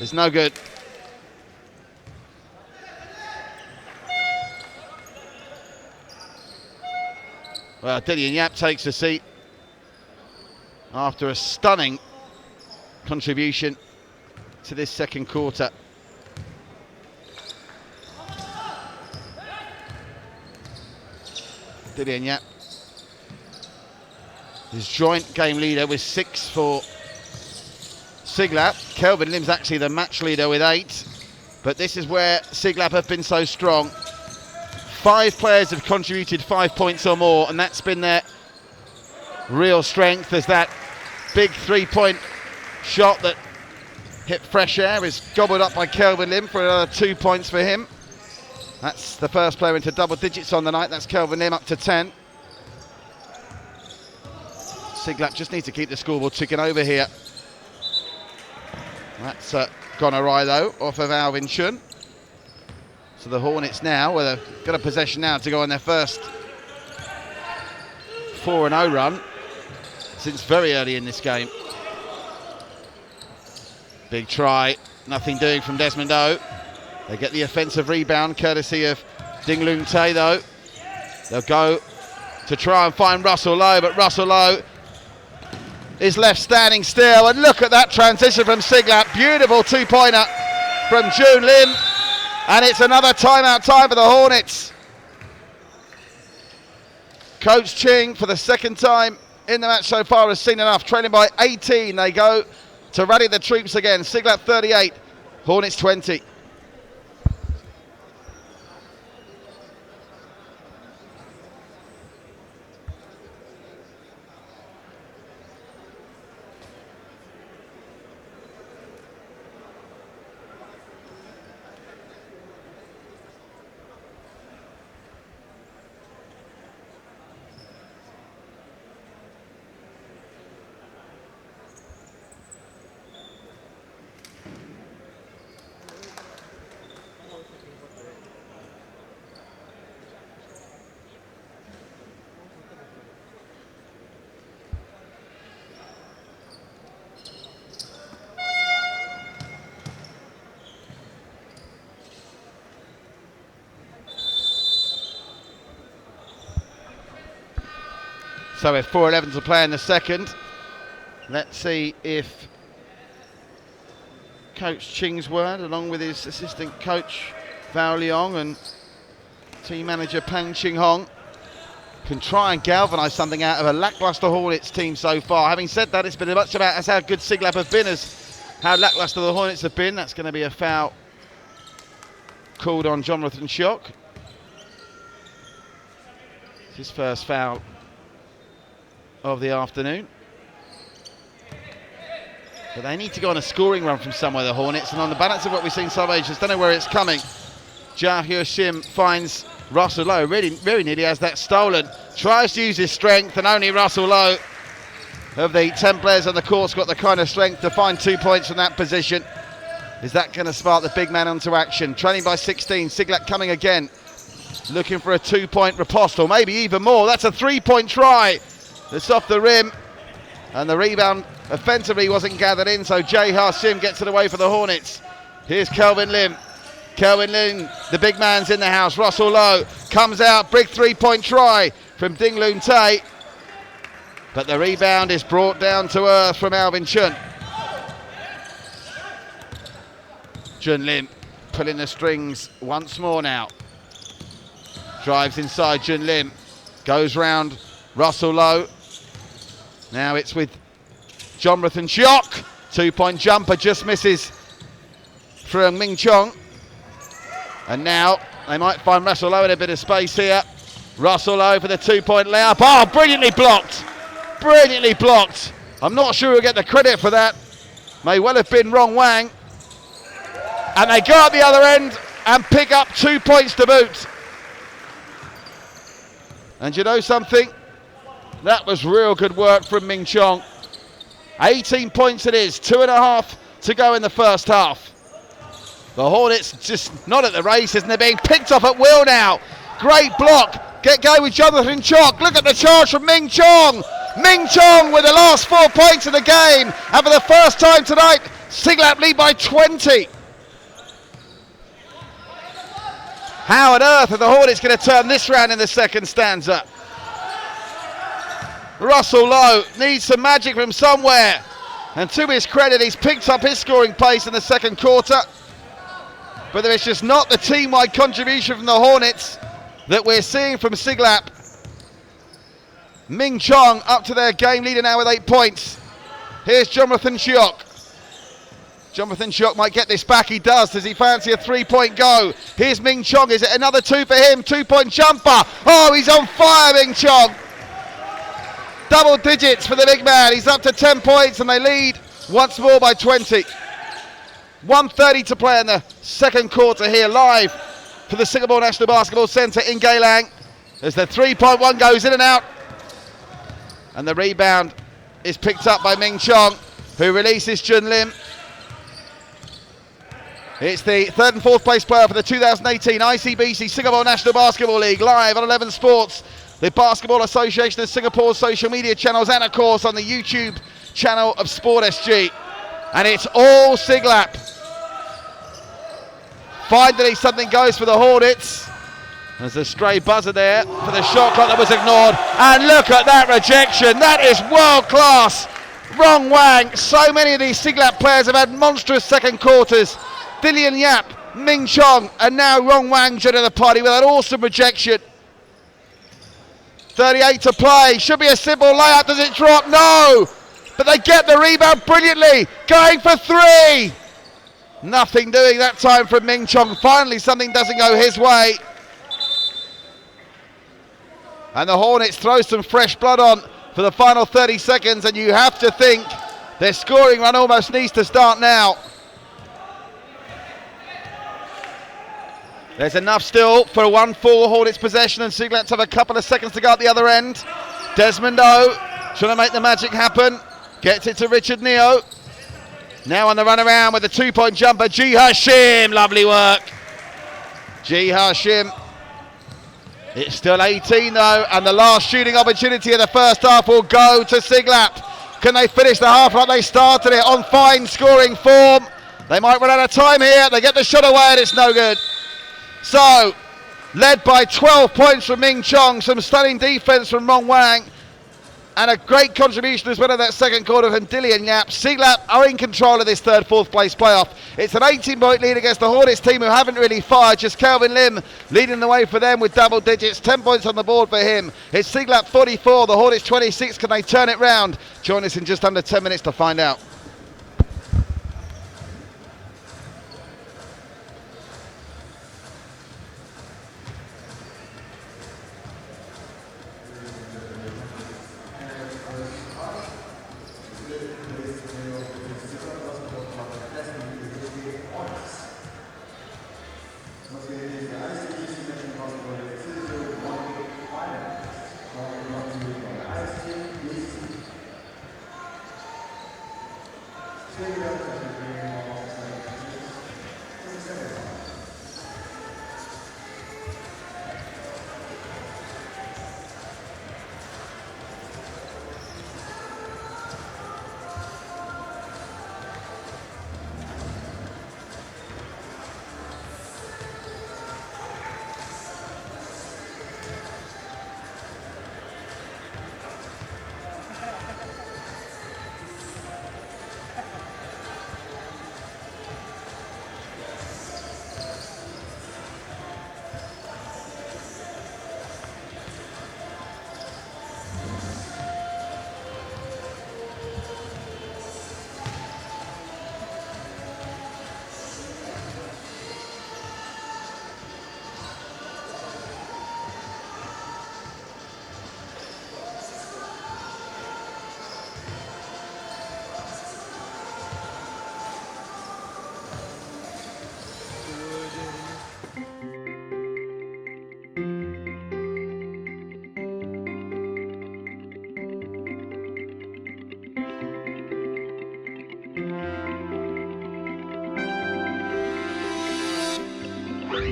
is no good. Well, Dillian Yap takes a seat after a stunning contribution to this second quarter. Dillian Yap, his joint game leader with 6 for Siglap. Kelvin Lim's actually the match leader with 8, but this is where Siglap have been so strong. 5 players have contributed 5 points or more, and that's been their real strength, as that big 3-point shot that hit fresh air is gobbled up by Kelvin Lim for another 2 points for him. That's the first player into double digits on the night. That's Kelvin Lim up to 10. Siglap just needs to keep the scoreboard ticking over here. That's gone awry though, off of Alvin Chun. So the Hornets now, well, they've got a possession now to go on their first 4-0 run since very early in this game. Big try, nothing doing from Desmond O. They get the offensive rebound courtesy of Ding Lung Tae though. They'll go to try and find Russell Lowe, but Russell Lowe is left standing still. And look at that transition from Siglap. Beautiful two-pointer from June Lim. And it's another timeout time for the Hornets. Coach Ching, for the second time in the match so far, has seen enough. Trailing by 18, they go to rally the troops again. Siglap 38, Hornets 20. So with 4:11 to play in the second, let's see if Coach Ching's word, along with his assistant coach Val Leong and team manager Pang Ching Hong, can try and galvanise something out of a lacklustre Hornets team so far. Having said that, it's been as much about as how good Siglap have been as how lacklustre the Hornets have been. That's going to be a foul called on Jonathan Schock. It's his first foul of the afternoon. But they need to go on a scoring run from somewhere, the Hornets, and on the balance of what we've seen some ages, don't know where it's coming. Ja Hyo Shim finds Russell Lowe, really nearly has that stolen. Tries to use his strength, and only Russell Lowe of the 10 players on the court's got the kind of strength to find 2 points from that position. Is that going to spark the big man onto action? Trailing by 16, Siglap coming again. Looking for a 2-point riposte, or maybe even more. That's a 3-point try. It's off the rim, and the rebound offensively wasn't gathered in, so Jae Ha Sim gets it away for the Hornets. Here's Kelvin Lim. Kelvin Lim, the big man's in the house. Russell Lowe comes out, big 3-point try from Ding Lung Tae, but the rebound is brought down to earth from Alvin Chun. Jun Lim pulling the strings once more now. Drives inside Jun Lim, goes round Russell Lowe. Now it's with Jonathan Schock. 2-point jumper just misses from Ming Chong. And now they might find Russell Lowe in a bit of space here. Russell Lowe for the 2-point layup. Oh, brilliantly blocked. Brilliantly blocked. I'm not sure we'll get the credit for that. May well have been Rong Wang. And they go up the other end and pick up 2 points to boot. And you know something? That was real good work from Ming Chong. 18 points it is, 2.5 to go in the first half. The Hornets just not at the races, and they're being picked off at will now. Great block. Get going with Jonathan Chok. Look at the charge from Ming Chong. Ming Chong with the last 4 points of the game. And for the first time tonight, Siglap lead by 20. How on earth are the Hornets going to turn this round in the second stanza? Russell Lowe needs some magic from somewhere. And to his credit, he's picked up his scoring pace in the second quarter. But there is just not the team-wide contribution from the Hornets that we're seeing from Siglap. Ming Chong up to their game leader now with 8 points. Here's Jonathan Chiok. Jonathan Chiok might get this back. He does. Does he fancy a 3-point go? Here's Ming Chong. Is it another 2 for him? 2-point jumper. Oh, he's on fire, Ming Chong. Double digits for the big man. He's up to 10 points and they lead once more by 20. 1:30 to play in the second quarter here live for the Singapore National Basketball Centre in Geylang. As the 3-point one goes in and out. And the rebound is picked up by Ming Chong, who releases Jun Lim. It's the third and fourth place player for the 2018 ICBC Singapore National Basketball League, live on 11 Sports, the Basketball Association of Singapore's social media channels, and of course on the YouTube channel of Sport SG. And it's all Siglap. Finally something goes for the Hornets. There's a stray buzzer there for the shot clock that was ignored. And look at that rejection. That is world class. Rong Wang. So many of these Siglap players have had monstrous second quarters. Dillian Yap, Ming Chong, and now Rong Wang joining the party with an awesome rejection. 38 to play. Should be a simple layup. Does it drop? No. But they get the rebound brilliantly. Going for 3. Nothing doing that time from Ming Chong. Finally, something doesn't go his way. And the Hornets throw some fresh blood on for the final 30 seconds. And you have to think their scoring run almost needs to start now. There's enough still for a 1-4 Hornets possession, and Siglap have a couple of seconds to go at the other end. Desmond O trying to make the magic happen. Gets it to Richard Neo. Now on the run around with a 2-point jumper. Ji Hashim, lovely work. Ji Hashim. It's still 18 though, and the last shooting opportunity of the first half will go to Siglap. Can they finish the half like they started it, on fine scoring form? They might run out of time here. They get the shot away and it's no good. So, led by 12 points from Ming Chong, some stunning defense from Rong Wang, and a great contribution as well in that second quarter from Dillian Yap. Siglap are in control of this third, fourth place playoff. It's an 18-point lead against the Hornets team who haven't really fired. Just Kelvin Lim leading the way for them with double digits. 10 points on the board for him. It's Siglap 44, the Hornets 26. Can they turn it round? Join us in just under 10 minutes to find out.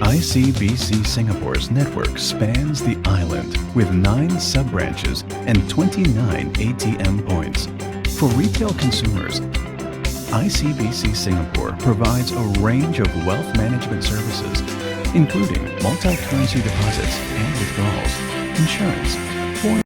ICBC Singapore's network spans the island with 9 sub-branches and 29 ATM points. For retail consumers, ICBC Singapore provides a range of wealth management services, including multi-currency deposits and withdrawals, insurance, foreign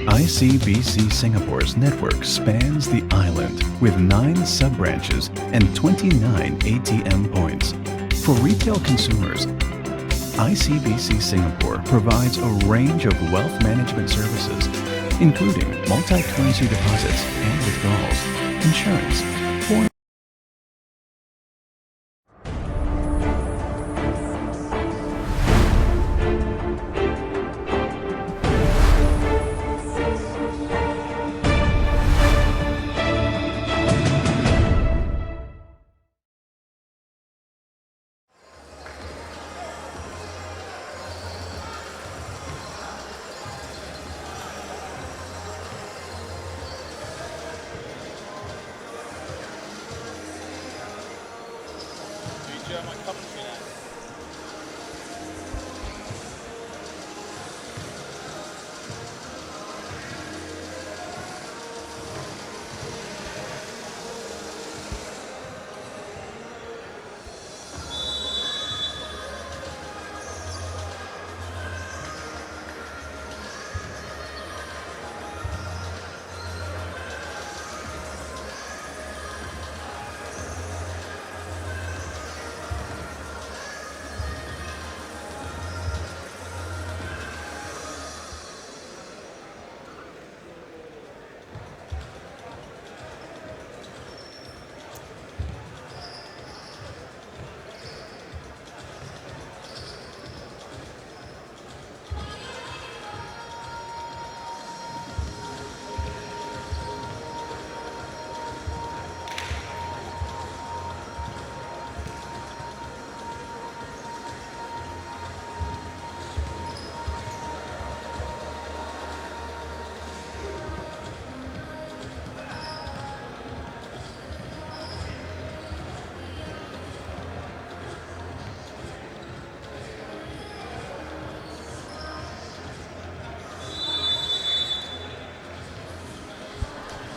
ICBC Singapore's network spans the island with 9 sub-branches and 29 ATM points. For retail consumers, ICBC Singapore provides a range of wealth management services, including multi-currency deposits and withdrawals, insurance, foreign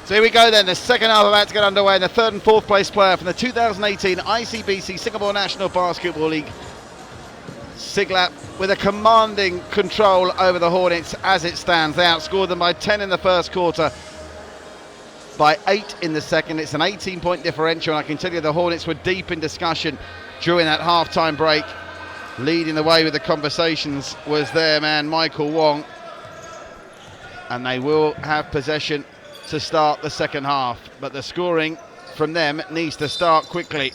So here we go then, the second half about to get underway, and the third and fourth place player from the 2018 ICBC Singapore National Basketball League, Siglap, with a commanding control over the Hornets as it stands. They outscored them by 10 in the first quarter, by 8 in the second. It's an 18-point differential, and I can tell you the Hornets were deep in discussion during that half-time break. Leading the way with the conversations was their man Michael Wong, and they will have possession to start the second half, but the scoring from them needs to start quickly,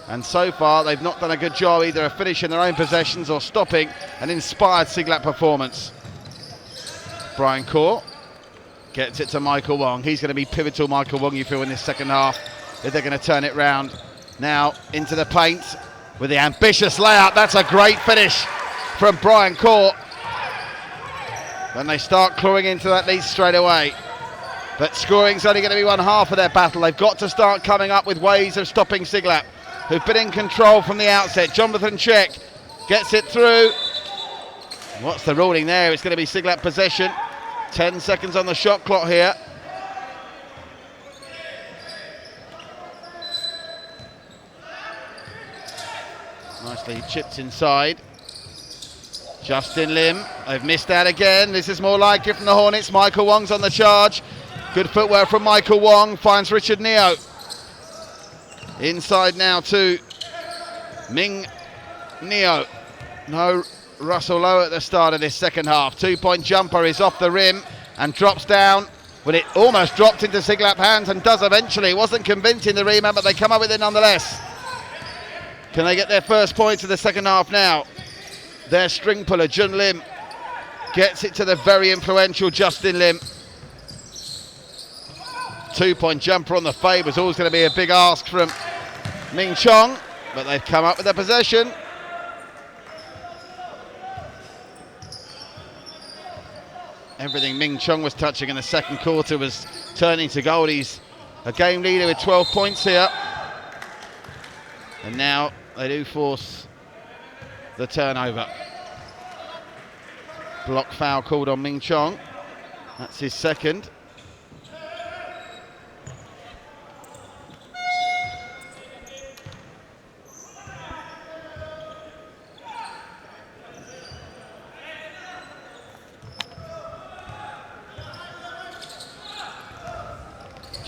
and so far they've not done a good job either of finishing their own possessions or stopping an inspired Siglap performance. Brian Kaur gets it to Michael Wong. He's going to be pivotal, Michael Wong, you feel, in this second half, if they're going to turn it round. Now into the paint with the ambitious layup. That's a great finish from Brian Kaur. Then they start clawing into that lead straight away. But scoring's only going to be one half of their battle. They've got to start coming up with ways of stopping Siglap, who've been in control from the outset. Jonathan Check gets it through. What's the ruling there? It's going to be Siglap possession. 10 seconds on the shot clock here. Nicely chipped inside. Justin Lim, they've missed out again. This is more like it from the Hornets. Michael Wong's on the charge. Good footwork from Michael Wong, finds Richard Neo. Inside now to Ming Neo. No Russell Lowe at the start of this second half. 2-point jumper is off the rim and drops down. Well, it almost dropped into Siglap hands and does eventually. It wasn't convincing the rebound, but they come up with it nonetheless. Can they get their first points of the second half now? Their string puller, Jun Lim, gets it to the very influential Justin Lim. 2-point jumper on the fade was always going to be a big ask from Ming Chong, but they've come up with the possession. Everything Ming Chong was touching in the second quarter was turning to gold. He's a game leader with 12 points here. And now they do force the turnover. Block foul called on Ming Chong. That's his second.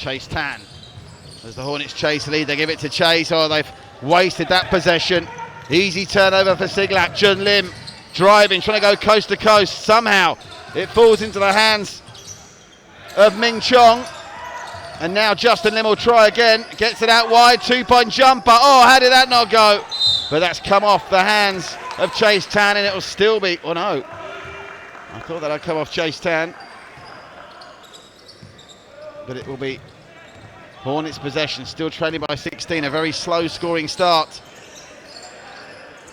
Chase Tan. As the Hornets chase the lead, they give it to Chase. Oh, they've wasted that possession. Easy turnover for Siglap. Jun Lim driving, trying to go coast to coast. Somehow it falls into the hands of Ming Chong. And now Justin Lim will try again. Gets it out wide, 2-point jumper. Oh, how did that not go? But that's come off the hands of Chase Tan, and it will still be, oh no. I thought that had come off Chase Tan. But it will be Hornets possession, still trailing by 16. A very slow scoring start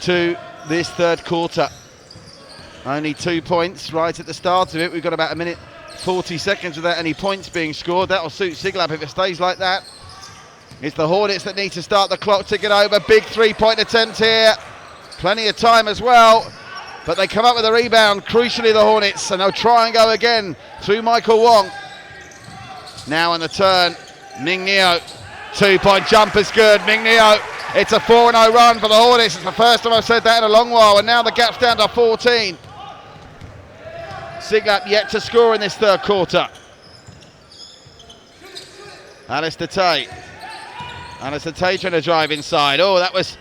to this third quarter. Only 2 points right at the start of it. We've got about a minute 40 seconds without any points being scored. That'll suit Siglap if it stays like that. It's the Hornets that need to start the clock ticking over. Big 3-point attempt here. Plenty of time as well. But they come up with a rebound. Crucially, the Hornets. And they'll try and go again through Michael Wong. Now on the turn, Ming Neo. 2-point jumper's good. Ming Neo. It's a 4-0 run for the Hornets. It's the first time I've said that in a long while. And now the gap's down to 14. Siglap yet to score in this third quarter. Alistair Tate. Alistair Tate trying to drive inside. Oh, that was,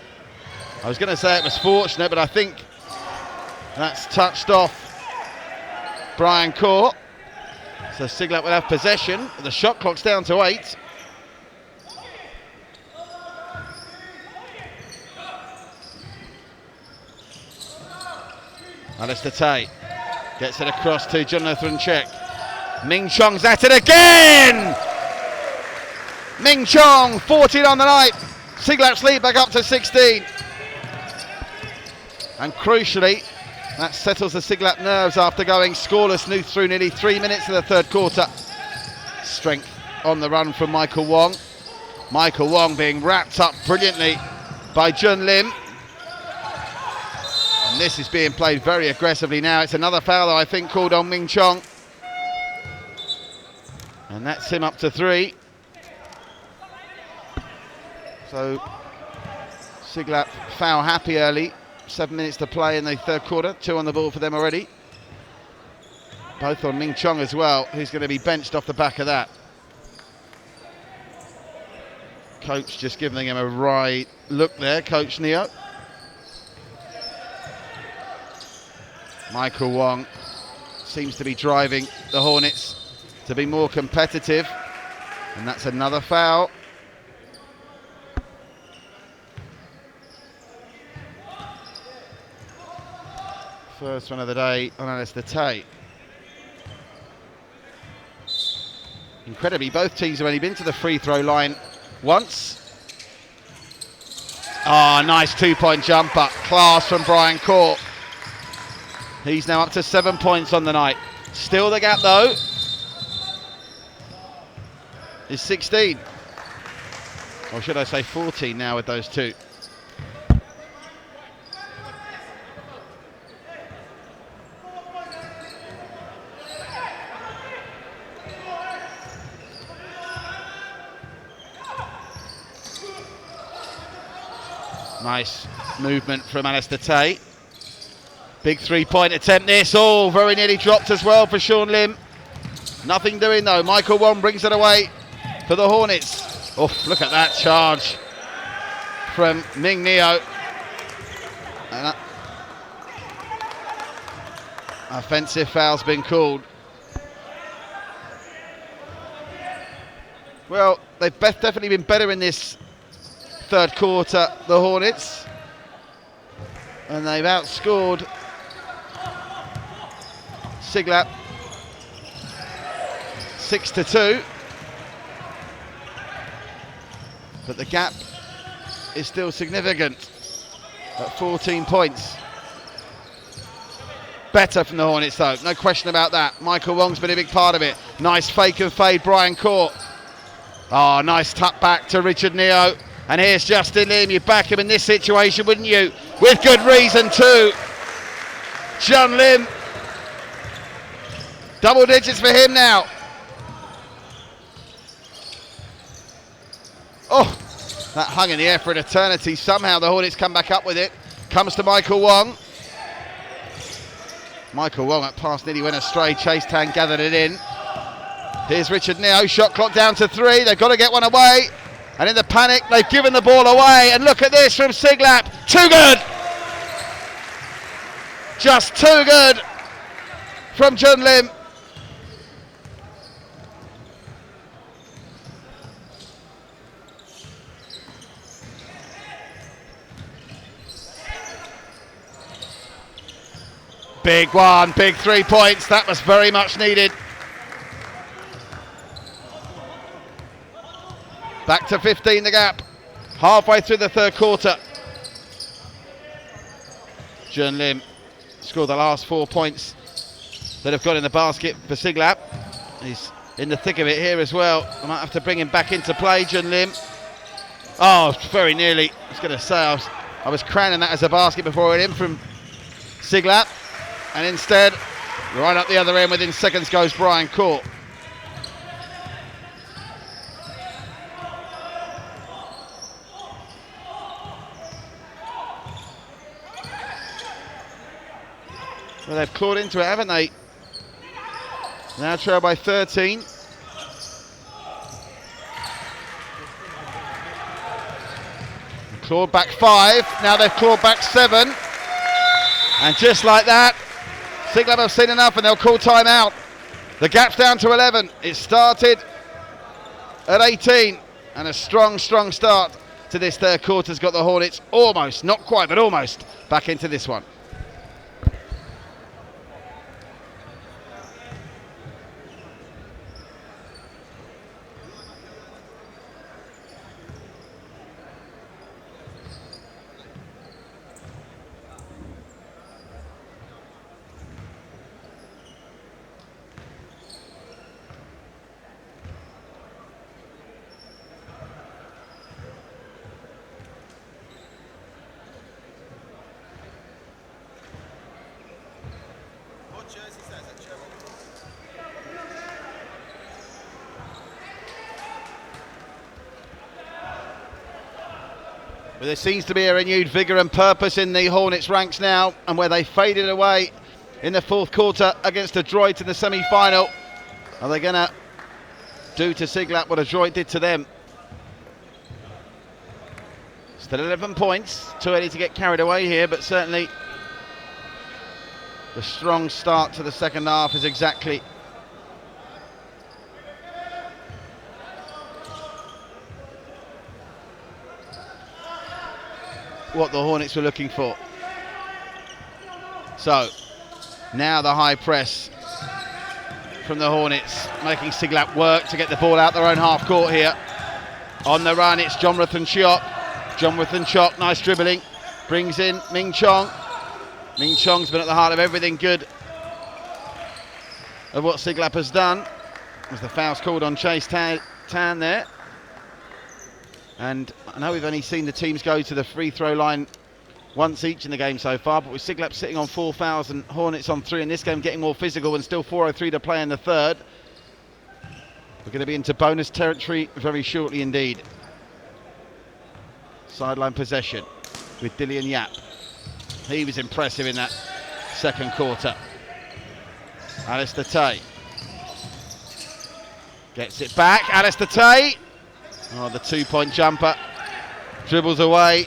I was going to say it was fortunate, but I think that's touched off Brian Court. So Siglap will have possession. The shot clock's down to 8. Alistair Tate gets it across to Jonathan Check. Ming Chong's at it again! Ming Chong, 14 on the night. Siglap's lead back up to 16. And crucially, that settles the Siglap nerves after going scoreless through nearly 3 minutes of the third quarter. Strength on the run from Michael Wong. Michael Wong being wrapped up brilliantly by Jun Lim. And this is being played very aggressively now. It's another foul, I think, called on Ming Chong. And that's him up to 3. So Siglap foul happy early. 7 minutes to play in the third quarter. 2 on the ball for them already. Both on Ming Chong as well, who's going to be benched off the back of that. Coach just giving him a right look there, Coach Neo. Michael Wong seems to be driving the Hornets to be more competitive. And that's another foul. First one of the day on Alistair Tate. Incredibly, both teams have only been to the free throw line once. Ah, nice 2-point jumper. Class from Brian Court. He's now up to 7 points on the night. Still the gap though is 16. Or should I say 14 now with those two. Nice movement from Alistair Tate. Big 3-point attempt this. Oh, very nearly dropped as well for Sean Lim. Nothing doing though. Michael Wong brings it away for the Hornets. Oh, look at that charge from Ming Neo. And offensive foul's been called. Well, they've definitely been better in this third quarter, the Hornets. And they've outscored Siglap 6-2. But the gap is still significant at 14 points. Better from the Hornets though, no question about that. Michael Wong's been a big part of it. Nice fake and fade, Brian Court. Oh, nice tuck back to Richard Neo. And here's Justin Lim. You'd back him in this situation, wouldn't you? With good reason too. Jun Lim. Double digits for him now. Oh, that hung in the air for an eternity. Somehow the Hornets come back up with it. Comes to Michael Wong. Michael Wong, that pass nearly went astray. Chase Tan gathered it in. Here's Richard Neo, shot clock down to 3. They've got to get one away. And in the panic, they've given the ball away. And look at this from Siglap. Too good. Just too good from Jun Lim. Big one, big 3 points. That was very much needed. Back to 15 the gap. Halfway through the third quarter. Jun Lim scored the last 4 points that have gone in the basket for Siglap. He's in the thick of it here as well. I might have to bring him back into play, Jun Lim. Oh, very nearly. I was going to say I was crowning that as a basket before it in from Siglap. And instead, right up the other end within seconds goes Brian Court. Well, they've clawed into it, haven't they? Now trail by 13. Clawed back 5. Now they've clawed back 7. And just like that, Siglap have seen enough and they'll call timeout. The gap's down to 11. It started at 18. And a strong, strong start to this third quarter has got the Hornets almost, not quite, but almost back into this one. Well, there seems to be a renewed vigour and purpose in the Hornets ranks now, and where they faded away in the fourth quarter against Detroit in the semi-final, are they going to do to Siglap what Detroit did to them? Still 11 points, too early to get carried away here, but certainly the strong start to the second half is exactly what the Hornets were looking for. So now the high press from the Hornets, making Siglap work to get the ball out their own half court here. On the run, it's Jonathan Chok, nice dribbling, brings in Ming Chong. Ming Chong's been at the heart of everything good of what Siglap has done. As the foul's called on Chase Tan there. And I know we've only seen the teams go to the free throw line once each in the game so far, but with Siglap sitting on 4 fouls and Hornets on 3 in this game, getting more physical, and still 4:03 to play in the third. We're going to be into bonus territory very shortly indeed. Sideline possession with Dillian Yap. He was impressive in that second quarter. Alistair Tay gets it back. Alistair Tay. Oh, the 2-point jumper. Dribbles away.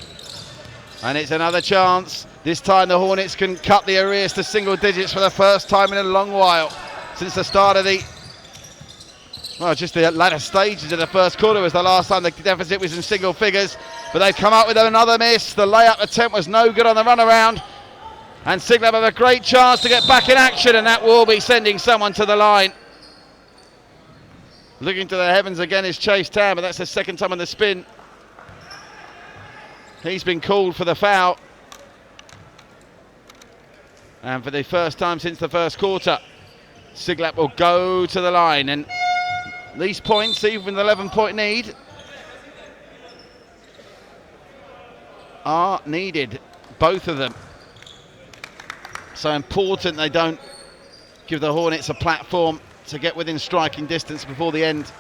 And it's another chance. This time the Hornets can cut the arrears to single digits for the first time in a long while. Since the start of just the latter stages of the first quarter was the last time the deficit was in single figures. But they've come up with another miss. The layup attempt was no good on the runaround. And Siglap have a great chance to get back in action, and that will be sending someone to the line. Looking to the heavens again is Chase Tan, but that's the second time on the spin. He's been called for the foul. And for the first time since the first quarter, Siglap will go to the line. And these points, even with an 11-point lead, are needed, both of them. So important they don't give the Hornets a platform to get within striking distance before the end.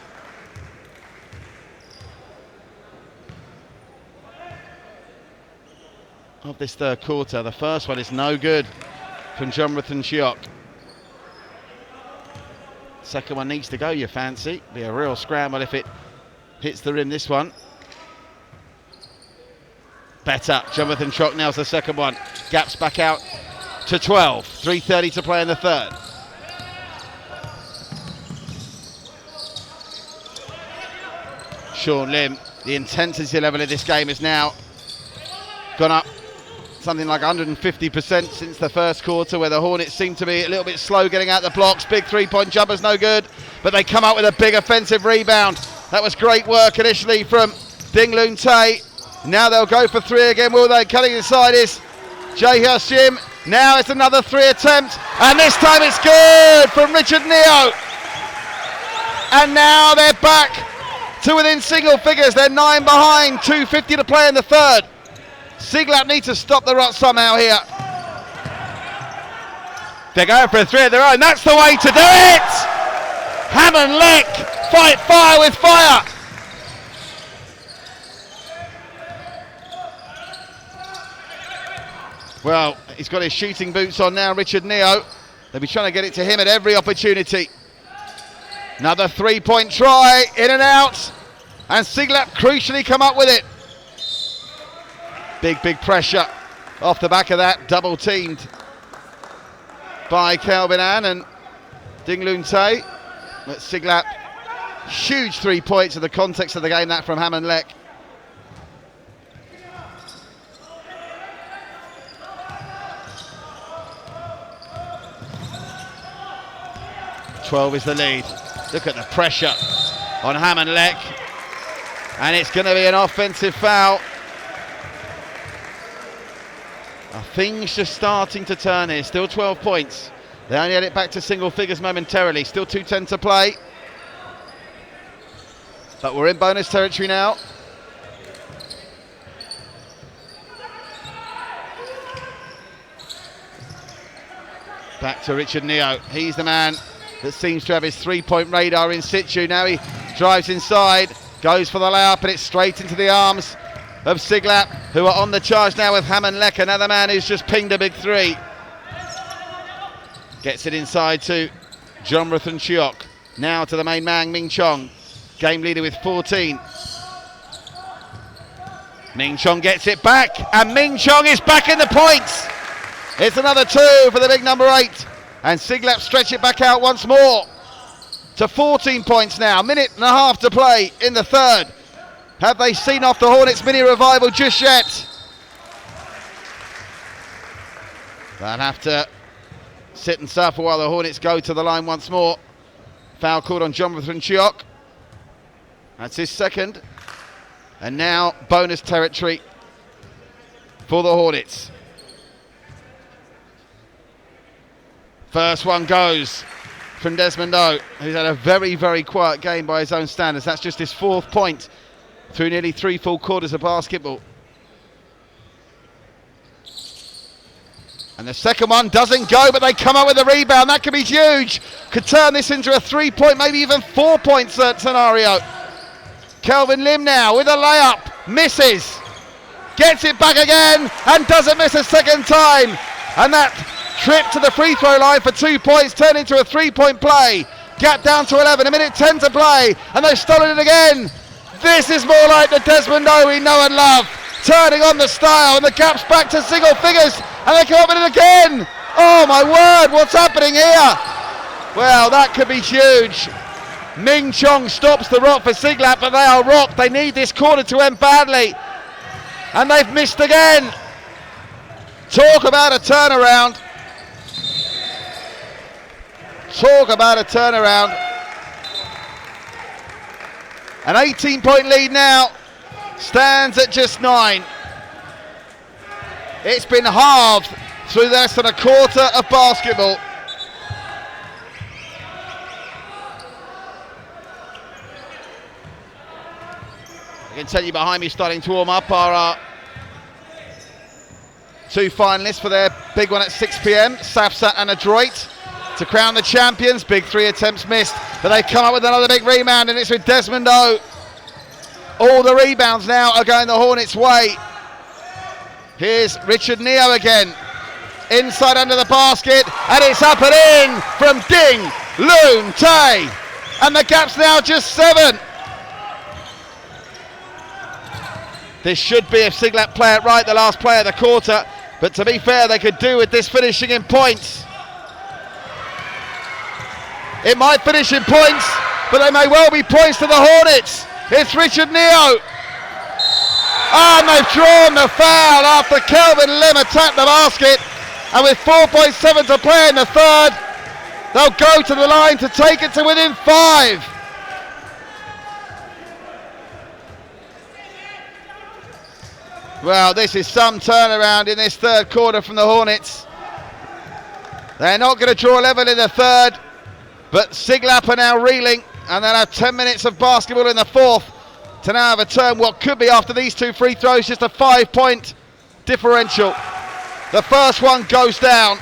Of this third quarter. The first one is no good from Jonathan Chok. Second one needs to go, you fancy. Be a real scramble if it hits the rim, this one. Better. Jonathan Chock nails the second one. Gaps back out to 12. 3:30 to play in the third. Sean Lim, the intensity level of this game has now gone up something like 150% since the first quarter, where the Hornets seem to be a little bit slow getting out the blocks. Big three-point jumper's no good, but they come up with a big offensive rebound. That was great work initially from Ding Loon Tae. Now they'll go for three again, will they? Cutting inside is Jae Hyun Shim. Now it's another three attempt, and this time it's good from Richard Neo. And now they're back to within single figures. They're 9 behind, 2:50 to play in the third. Siglap need to stop the rot somehow here. They're going for a three of their own. That's the way to do it! Hammond Leck fight fire with fire. Well, he's got his shooting boots on now, Richard Neo. They'll be trying to get it to him at every opportunity. Another three-point try, in and out. And Siglap crucially come up with it. Big pressure off the back of that, double teamed by Kelvin An and Ding Loon Tae. But Siglap, huge 3 points in the context of the game, that from Hammond Leck. .12 is the lead. Look at the pressure on Hammond Leck. And it's going to be an offensive foul. Things just starting to turn here. Still 12 points. They only had it back to single figures momentarily. Still 2:10 to play. But we're in bonus territory now. Back to Richard Neo. He's the man that seems to have his three-point radar in situ. Now he drives inside, goes for the layup, and it's straight into the arms of Siglap, who are on the charge now with Hammond Leck, another man who's just pinged a big three. Gets it inside to Jonathan Cheok. Now to the main man, Ming Chong. Game leader with 14. Ming Chong gets it back, and Ming Chong is back in the points. It's another two for the big number 8. And Siglap stretch it back out once more to 14 points now. Minute and a half to play in the third. Have they seen off the Hornets mini revival just yet? They'll have to sit and suffer while the Hornets go to the line once more. Foul called on Jonathan Cheok. That's his second. And now bonus territory for the Hornets. First one goes from Desmond O, who's had a very quiet game by his own standards. That's just his 4th point through nearly 3 full quarters of basketball. And the second one doesn't go, but they come up with a rebound. That could be huge. Could turn this into a 3-point, maybe even 4-point scenario. Kelvin Lim now with a layup. Misses. Gets it back again and doesn't miss a second time. And that trip to the free throw line for 2 points turned into a 3-point play. Gap down to 11, a minute 10 to play. And they've stolen it again. This is more like the Desmond O we know and love. Turning on the style, and the gap's back to single figures, and they come up with it again. Oh my word, what's happening here? Well, that could be huge. Ming Chong stops the rock for Siglap, but they are rocked. They need this quarter to end badly. And they've missed again. Talk about a turnaround. Talk about a turnaround. An 18-point lead now, stands at just 9. It's been halved through less than a quarter of basketball. I can tell you behind me, starting to warm up, are 2 finalists for their big one at 6 p.m, Safsa and Adroit. To crown the champions. Big 3 attempts missed, but they've come up with another big rebound, and it's with Desmond O. All the rebounds now are going the Hornets' way. Here's Richard Neo again. Inside under the basket, and it's up and in from Ding Loon Tay, and the gap's now just 7. This should be, if Siglap play it right, the last play of the quarter, but to be fair, they could do with this finishing in points. It might finish in points, but they may well be points to the Hornets. It's Richard Neo. And they've drawn the foul after Kelvin Lim attacked the basket. And with 4.7 to play in the third, they'll go to the line to take it to within 5. Well, this is some turnaround in this third quarter from the Hornets. They're not going to draw level in the third, but Siglap are now reeling, and they'll have 10 minutes of basketball in the fourth to now have a turn what could be, after these 2 free throws, just a 5-point differential. The first one goes down.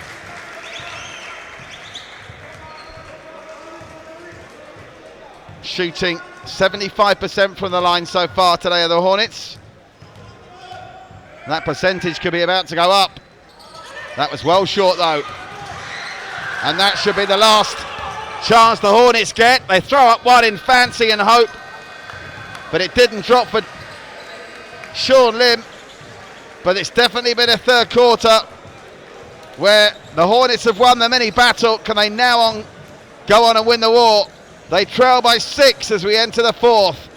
Shooting 75% from the line so far today of the Hornets. That percentage could be about to go up. That was well short though. And that should be the last chance the Hornets get. They throw up one in fancy and hope, but it didn't drop for Sean Lim. But it's definitely been a third quarter where the Hornets have won the mini battle. Can they now go on and win the war? They trail by 6 as we enter the fourth.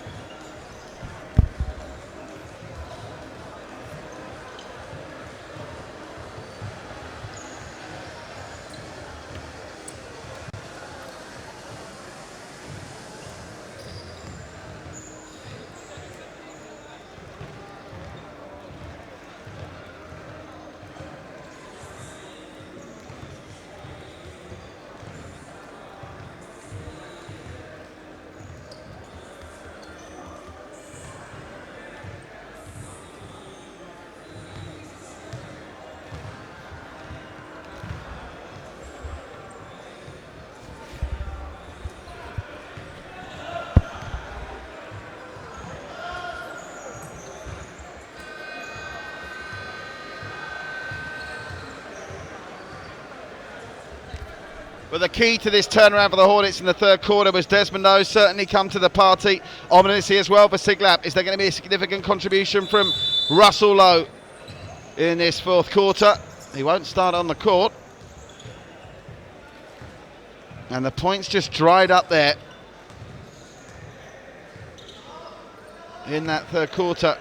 But the key to this turnaround for the Hornets in the third quarter was Desmond O certainly come to the party. Ominously as well for Siglap. Is there going to be a significant contribution from Russell Lowe in this fourth quarter? He won't start on the court. And the points just dried up there in that third quarter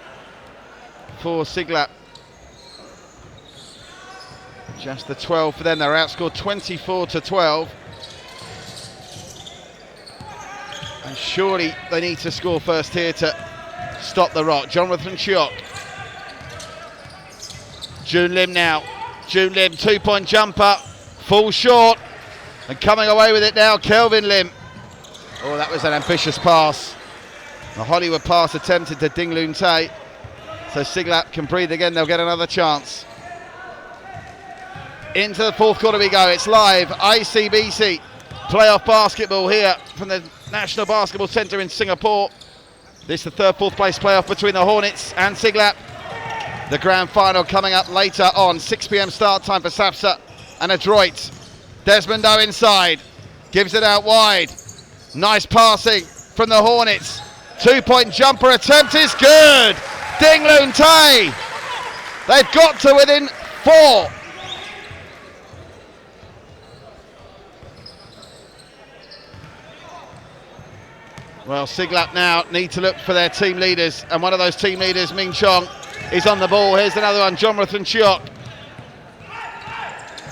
for Siglap. Just the 12 for them. They're outscored 24-12. And surely they need to score first here to stop the rot. Jonathan Chiok. June Lim now. June Lim, 2-point jumper. Falls short. And coming away with it now, Kelvin Lim. Oh, that was an ambitious pass. The Hollywood pass attempted to Ding Loon Tay. So Siglap can breathe again. They'll get another chance. Into the fourth quarter we go. It's live ICBC playoff basketball here from the National Basketball Centre in Singapore. This is the third, fourth place playoff between the Hornets and Siglap. The grand final coming up later on. 6 p.m. start time for SAFSA and Adroit. Desmond O inside. Gives it out wide. Nice passing from the Hornets. 2-point jumper attempt is good. Ding Loon Tay. They've got to within 4. Well, Siglap now need to look for their team leaders, and one of those team leaders, Ming Chong, is on the ball. Here's another one, Jonathan Chiok.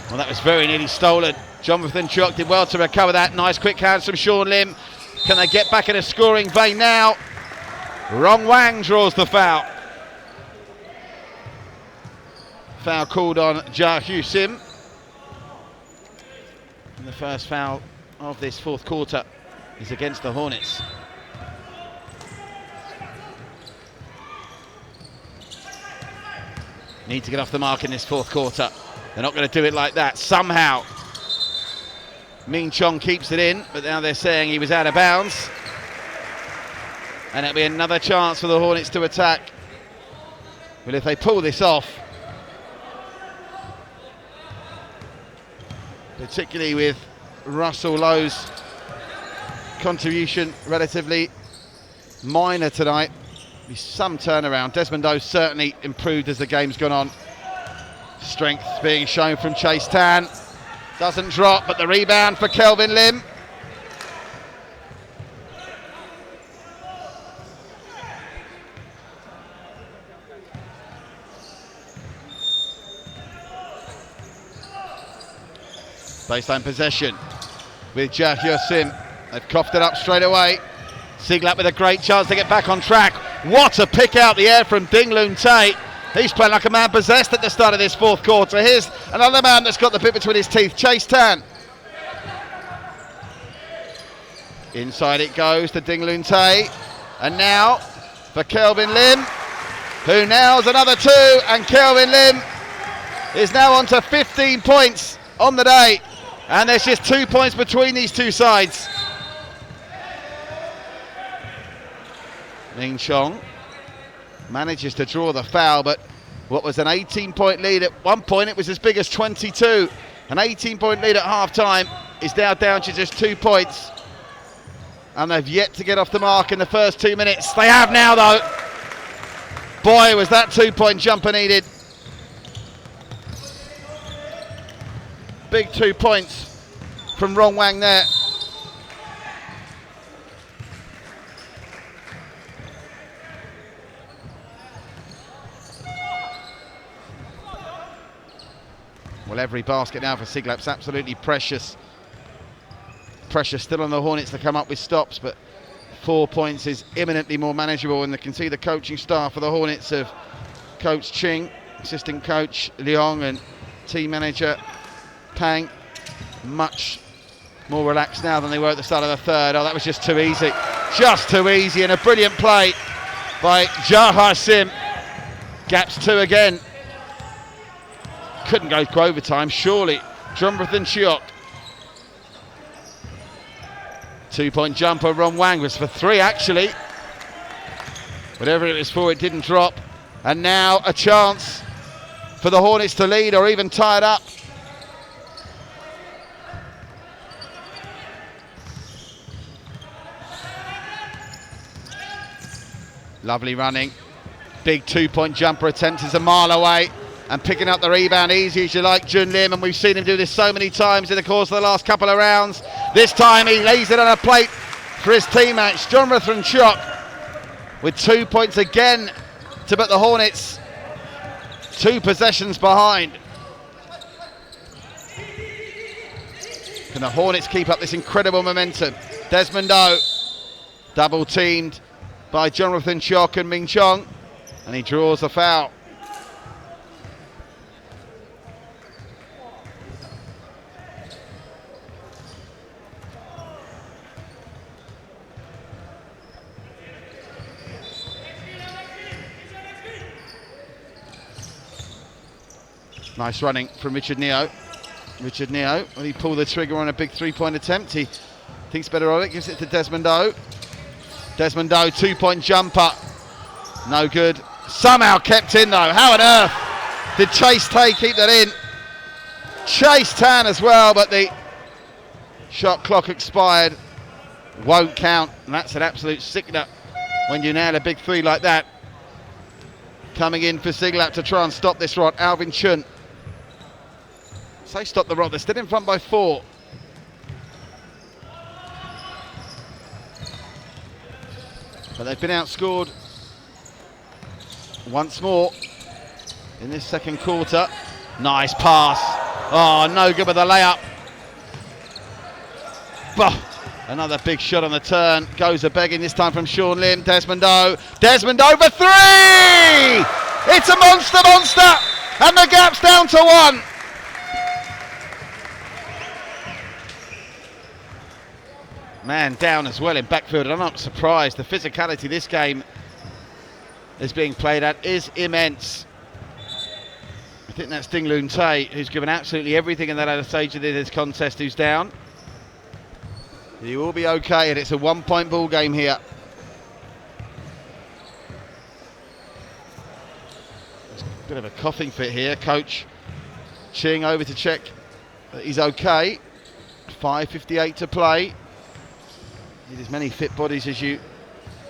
Well, that was very nearly stolen. Jonathan Chiok did well to recover that. Nice quick hands from Sean Lim. Can they get back in a scoring vein now? Rong Wang draws the foul. Foul called on Ja Hu Sim. And the first foul of this fourth quarter is against the Hornets. Need to get off the mark in this fourth quarter. They're not going to do it like that. Somehow, Ming Chong keeps it in, but now they're saying he was out of bounds. And it'll be another chance for the Hornets to attack. Well, if they pull this off, particularly with Russell Lowe's contribution relatively minor tonight. Be some turnaround. Desmond Doe certainly improved as the game's gone on. Strength being shown from Chase Tan. Doesn't drop, but the rebound for Kelvin Lim. Baseline possession with Jah Hyun Sim. They've coughed it up straight away. Siglap with a great chance to get back on track. What a pick out the air from Ding Loon Tae. He's playing like a man possessed at the start of this fourth quarter. Here's another man that's got the bit between his teeth, Chase Tan. Inside it goes to Ding Loon Tae. And now for Kelvin Lim, who nails another two. And Kelvin Lim is now on to 15 points on the day. And there's just 2 points between these two sides. Ming Chong manages to draw the foul, but what was an 18-point lead at one point, it was as big as 22. An 18-point lead at half-time is now down to just 2 points. And they've yet to get off the mark in the first 2 minutes. They have now, though. Boy, was that 2-point jumper needed. Big 2 points from Rong Wang there. Well, every basket now for Siglap's absolutely precious. Pressure still on the Hornets to come up with stops, but 4 points is imminently more manageable, and they can see the coaching staff for the Hornets of Coach Ching, assistant coach Leong, and team manager Pang, much more relaxed now than they were at the start of the third. Oh, that was just too easy. Just too easy, and a brilliant play by Jah Hyun Sim. Gaps 2 again. Couldn't go to overtime, surely. Jonathan Chiok. 2-point jumper, Ron Wang was for 3 actually. Whatever it was for, it didn't drop. And now a chance for the Hornets to lead or even tie it up. Lovely running. Big 2-point jumper attempt is a mile away. And picking up the rebound easy as you like, Jun Lim, and we've seen him do this so many times in the course of the last couple of rounds. This time he lays it on a plate for his teammates, Jonathan Chok, with 2 points again to put the Hornets 2 possessions behind. Can the Hornets keep up this incredible momentum? Desmond Doe, double teamed by Jonathan Chok and Ming Chong, and he draws a foul. Nice running from Richard Neo. Richard Neo, when he pulled the trigger on a big 3-point attempt, he thinks better of it, gives it to Desmond Doe. Desmond Doe, 2-point jumper. No good. Somehow kept in though. How on earth did Chase Tay keep that in? Chase Tan as well, but the shot clock expired. Won't count, and that's an absolute sickener when you nail a big 3 like that. Coming in for Siglap to try and stop this rot, Alvin Chun. So stop the rot, they're still in front by 4. But they've been outscored once more in this second quarter. Nice pass. Oh, no good with the layup. Bah. Another big shot on the turn. Goes a begging this time from Sean Lim. Desmond Doe. Desmond Doe for 3! It's a monster! And the gap's down to 1. Man down as well in backfield. I'm not surprised. The physicality this game is being played at is immense. I think that's Ding Loon Tae, who's given absolutely everything in that other stage of this contest, who's down. He will be okay, and it's a 1-point ball game here. There's a bit of a coughing fit here. Coach Ching over to check that he's okay. 5:58 to play. Need as many fit bodies as you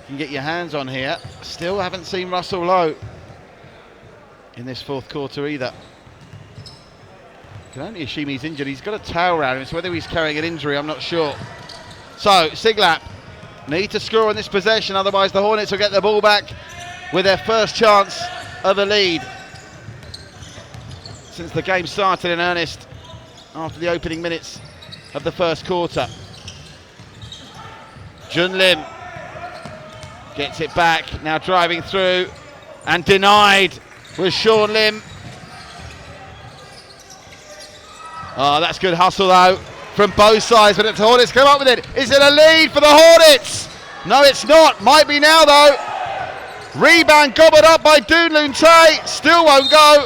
can get your hands on here. Still haven't seen Russell Lowe in this fourth quarter either. Can only assume he's injured. He's got a towel around him, so whether he's carrying an injury, I'm not sure. So Siglap need to score on this possession, otherwise the Hornets will get the ball back with their first chance of a lead since the game started in earnest after the opening minutes of the first quarter. Jun Lim gets it back, now driving through, and denied was Sean Lim. Oh, that's good hustle though from both sides, but the Hornets come up with it. Is it a lead for the Hornets? No, it's not. Might be now though. Rebound gobbled up by Doonloon Tay, still won't go.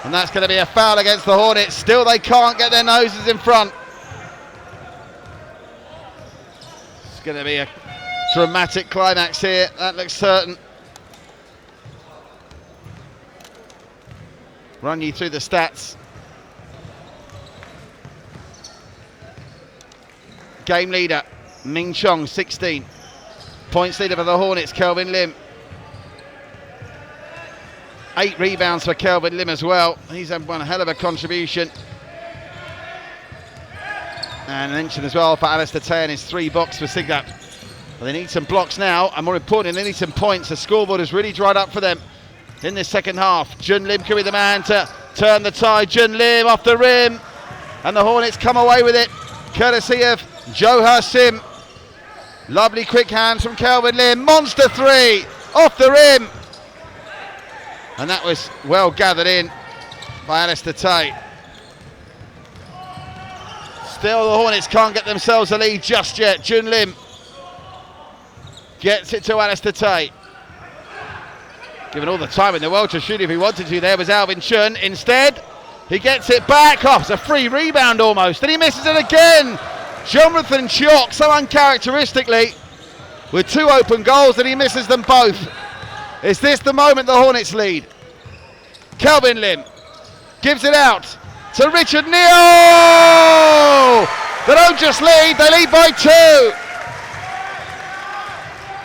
And that's going to be a foul against the Hornets. Still they can't get their noses in front. It's going to be a dramatic climax here, that looks certain. Run you through the stats. Game leader, Ming Chong, 16. Points leader for the Hornets, Kelvin Lim. 8 rebounds for Kelvin Lim as well. He's had one hell of a contribution. And mention as well for Alistair Tay and his 3 blocks for Siglap. Well, they need some blocks now, and more importantly, they need some points. The scoreboard has really dried up for them in this second half. Jun Lim could be the man to turn the tide. Jun Lim off the rim, and the Hornets come away with it, courtesy of Johar Sim. Lovely quick hands from Kelvin Lim. Monster 3 off the rim. And that was well gathered in by Alistair Tay. Still the Hornets can't get themselves a lead just yet. Jun Lim gets it to Alistair Tay. Given all the time in the world to shoot if he wanted to, there was Alvin Chun. Instead, he gets it back. Oh, it's a free rebound almost. And he misses it again. Jonathan Chok, so uncharacteristically, with 2 open goals, and he misses them both. Is this the moment the Hornets lead? Kelvin Lim gives it out to Richard Neo. They don't just lead, they lead by 2.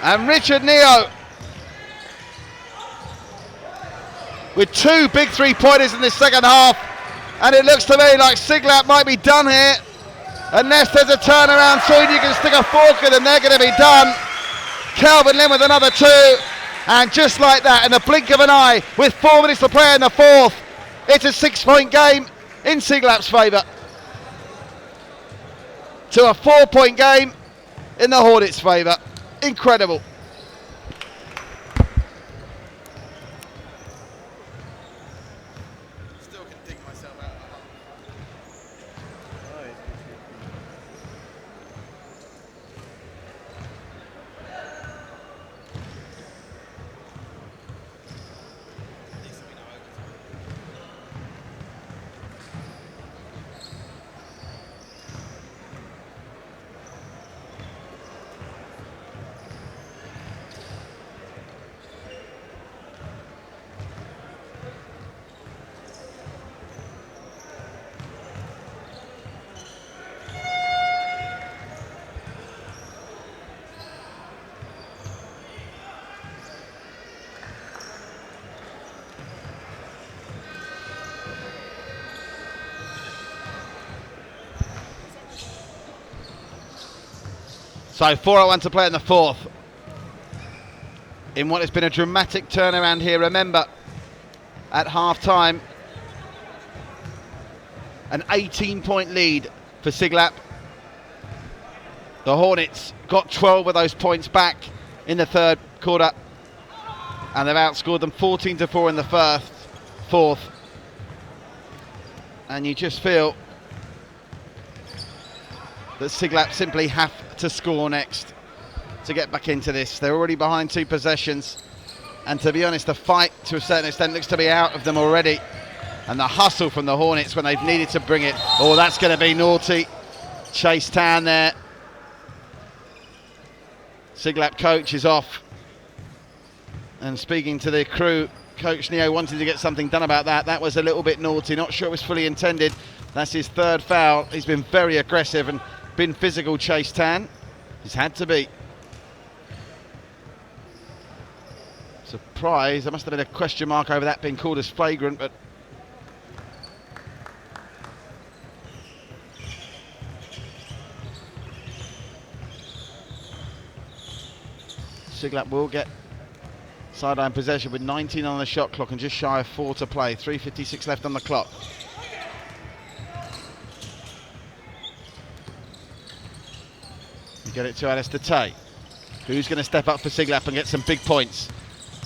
And Richard Neo with 2 big 3-pointers in this second half. And it looks to me like Siglap might be done here. Unless there's a turnaround soon, you can stick a fork in and they're going to be done. Kelvin Lim with another 2. And just like that, in the blink of an eye, with 4 minutes to play in the fourth, it's a 6-point game in Siglap's favour, to a 4-point game in the Hornets' favour. Incredible. Still can dig myself out of the hole. So 4:01 to play in the fourth. In what has been a dramatic turnaround here. Remember, at half-time, an 18-point lead for Siglap. The Hornets got 12 of those points back in the third quarter, and they've outscored them 14-4 in the fourth. And you just feel that Siglap simply have to score next to get back into this. They're already behind 2 possessions, and to be honest, the fight to a certain extent looks to be out of them already. And the hustle from the Hornets when they've needed to bring it. Oh, that's going to be naughty. Chase Tan there. Siglap coach is off. And speaking to the crew, Coach Neo wanted to get something done about that. That was a little bit naughty. Not sure it was fully intended. That's his third foul. He's been very aggressive and been physical, Chase Tan. He's had to be. Surprised. There must have been a question mark over that being called as flagrant, but Siglap will get sideline possession with 19 on the shot clock and just shy of 4 to play. 3:56 left on the clock. You get it to Alistair Tay, who's going to step up for Siglap and get some big points.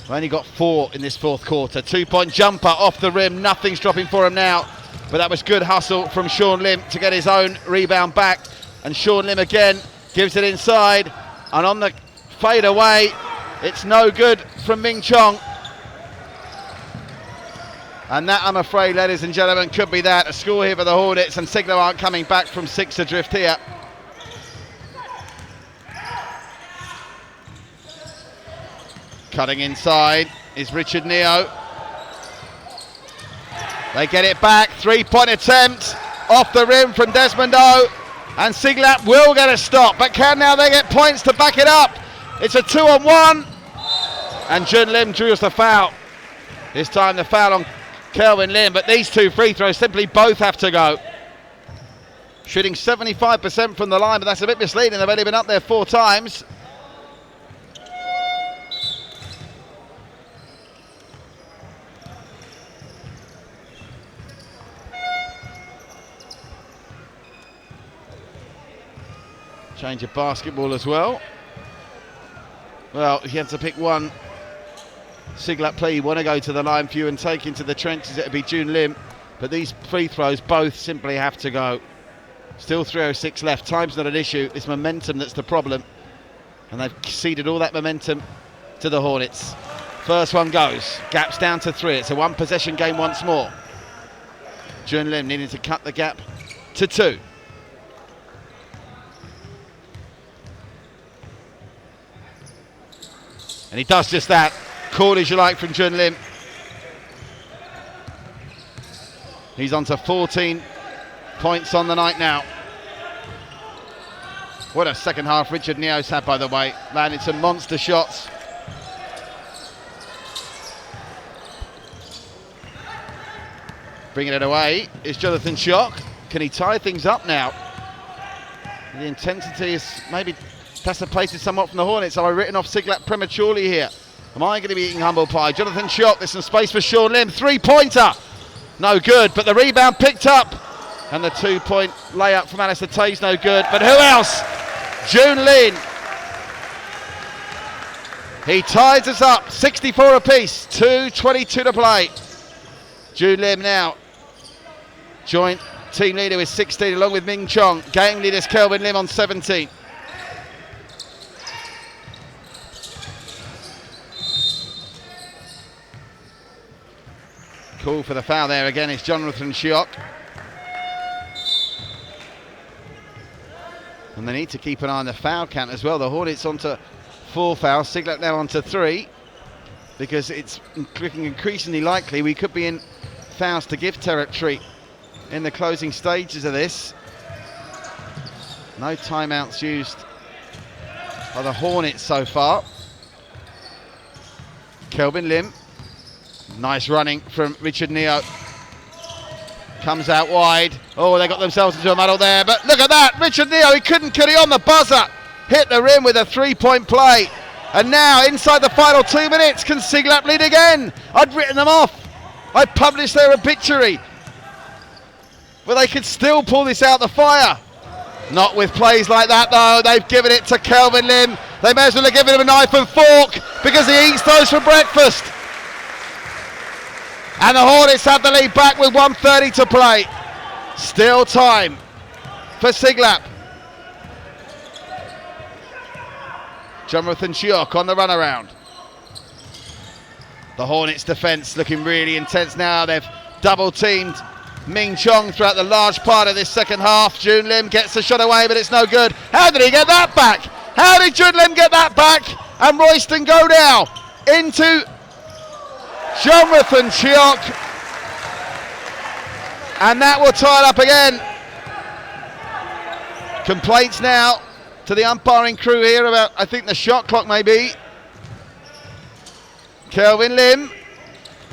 We've only got 4 in this fourth quarter. 2-point jumper off the rim. Nothing's dropping for him now, but that was good hustle from Sean Lim to get his own rebound back. And Sean Lim again gives it inside, and on the fade away, it's no good from Ming Chong. And that, I'm afraid, ladies and gentlemen, could be that. A score here for the Hornets, and Siglap aren't coming back from 6 adrift here. Cutting inside is Richard Neo. They get it back. 3-point attempt off the rim from Desmond O. And Siglap will get a stop, but can now they get points to back it up? It's a 2-on-1. And Jun Lim draws the foul. This time the foul on Kelvin Lim, but these 2 free throws simply both have to go. Shooting 75% from the line, but that's a bit misleading. They've only been up there 4 times. Change of basketball as well. Well, if you had to pick one Siglap play you want to go to the line for you and take into the trenches, it would be Jun Lim. But these free throws both simply have to go. Still 3:06 left. Time's not an issue. It's momentum that's the problem. And they've ceded all that momentum to the Hornets. First one goes. Gap's down to 3. It's a 1-possession game once more. Jun Lim needing to cut the gap to 2. And he does just that. Cool as you like from Jun Lim. He's on to 14 points on the night now. What a second half Richard Neo's had, by the way. Landed some monster shots. Bringing it away is Jonathan Schock. Can he tie things up now? The intensity is maybe dissipated somewhat from the Hornets. Have I written off Siglap prematurely here? Am I going to be eating humble pie? Jonathan Schock, there's some space for Sean Lim. 3-pointer. No good, but the rebound picked up. And the 2-point layup from Alistair Tay's no good. But who else? Jun Lim. He ties us up. 64 apiece. 2:22 to play. Jun Lim now. Joint team leader with 16 along with Ming Chong. Game leaders Kelvin Lim on 17. Call for the foul there again. It's Jonathan Schock. And they need to keep an eye on the foul count as well. The Hornets onto 4 fouls. Siglap now onto 3. Because it's looking increasingly likely we could be in fouls to give territory in the closing stages of this. No timeouts used by the Hornets so far. Kelvin Lim. Nice running from Richard Neo. Comes out wide. Oh, they got themselves into a muddle there. But look at that. Richard Neo, he couldn't cut it on the buzzer. Hit the rim with a 3-point play. And now, inside the final 2 minutes, can Siglap lead again? I'd written them off. I published their obituary. But they could still pull this out the fire. Not with plays like that, though. They've given it to Kelvin Lim. They may as well have given him a knife and fork because he eats those for breakfast. And the Hornets have the lead back with 1:30 to play. Still time for Siglap. Jonathan Schock on the runaround. The Hornets defence looking really intense now. They've double teamed Ming Chong throughout the large part of this second half. Jun Lim gets the shot away, but it's no good. How did he get that back? How did Jun Lim get that back? And Royston go now into Jonathan Schock. And that will tie it up again. Complaints now to the umpiring crew here about, I think, the shot clock maybe. Kelvin Lim.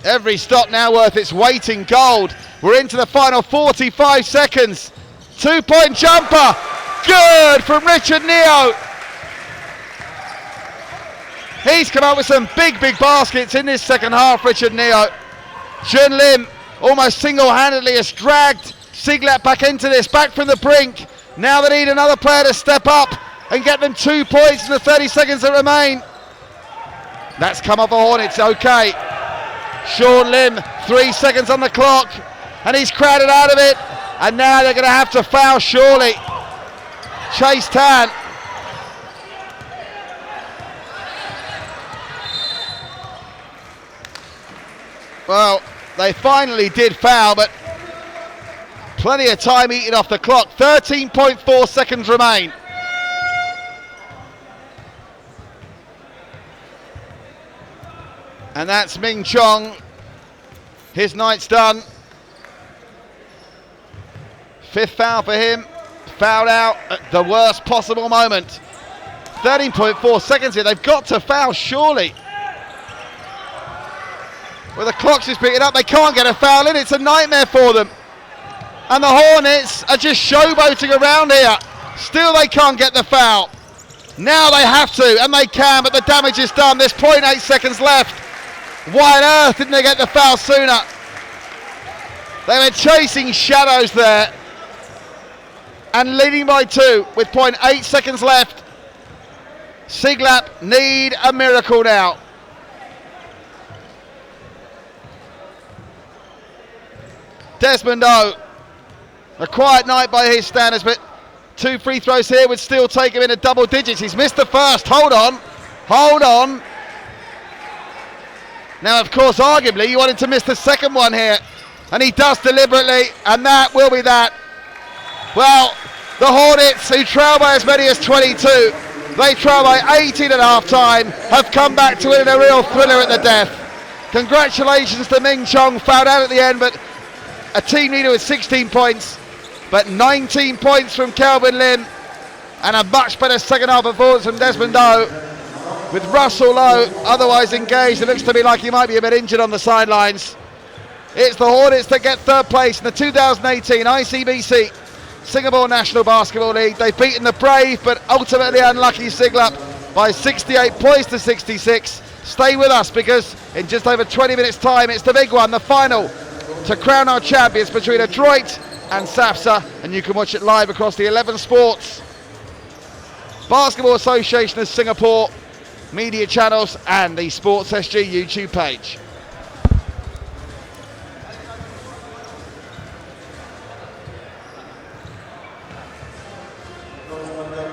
Every stop now worth its weight in gold. We're into the final 45 seconds. 2-point jumper. Good from Richard Neo. He's come up with some big baskets in this second half, Richard Neo. Jun Lim almost single-handedly has dragged Siglap back into this, back from the brink. Now they need another player to step up and get them 2 points in the 30 seconds that remain. That's come off the Hornets, okay. Sean Lim, 3 seconds on the clock, and he's crowded out of it. And now they're going to have to foul, surely. Chase Tan. Well, they finally did foul, but plenty of time eaten off the clock. 13.4 seconds remain. And that's Ming Chong. His night's done. 5th foul for him. Fouled out at the worst possible moment. 13.4 seconds here. They've got to foul, surely. Well, the clock's just picking up. They can't get a foul in. It's a nightmare for them. And the Hornets are just showboating around here. Still they can't get the foul. Now they have to, and they can, but the damage is done. There's 0.8 seconds left. Why on earth didn't they get the foul sooner? They were chasing shadows there. And leading by 2 with 0.8 seconds left. Siglap need a miracle now. Desmond O, a quiet night by his standards, but 2 free throws here would still take him into double digits. He's missed the first. Hold on. Now, of course, arguably, you want him to miss the second one here, and he does deliberately, and that will be that. Well, the Hornets, who trail by as many as 22, they trail by 18 at half time, have come back to win a real thriller at the death. Congratulations to Ming Chong, fouled out at the end, but a team leader with 16 points, but 19 points from Kelvin Lim, and a much better second half performance from Desmond O. With Russell Lowe otherwise engaged, it looks to me like he might be a bit injured on the sidelines. It's the Hornets that get 3rd place in the 2018 ICBC Singapore National Basketball League. They've beaten the brave but ultimately unlucky Siglap by 68 points to 66. Stay with us, because in just over 20 minutes time it's the big one, the final, to crown our champions between Adroit and SAFSA, and you can watch it live across the 11 Sports Basketball Association of Singapore media channels and the Sports SG YouTube page. Coach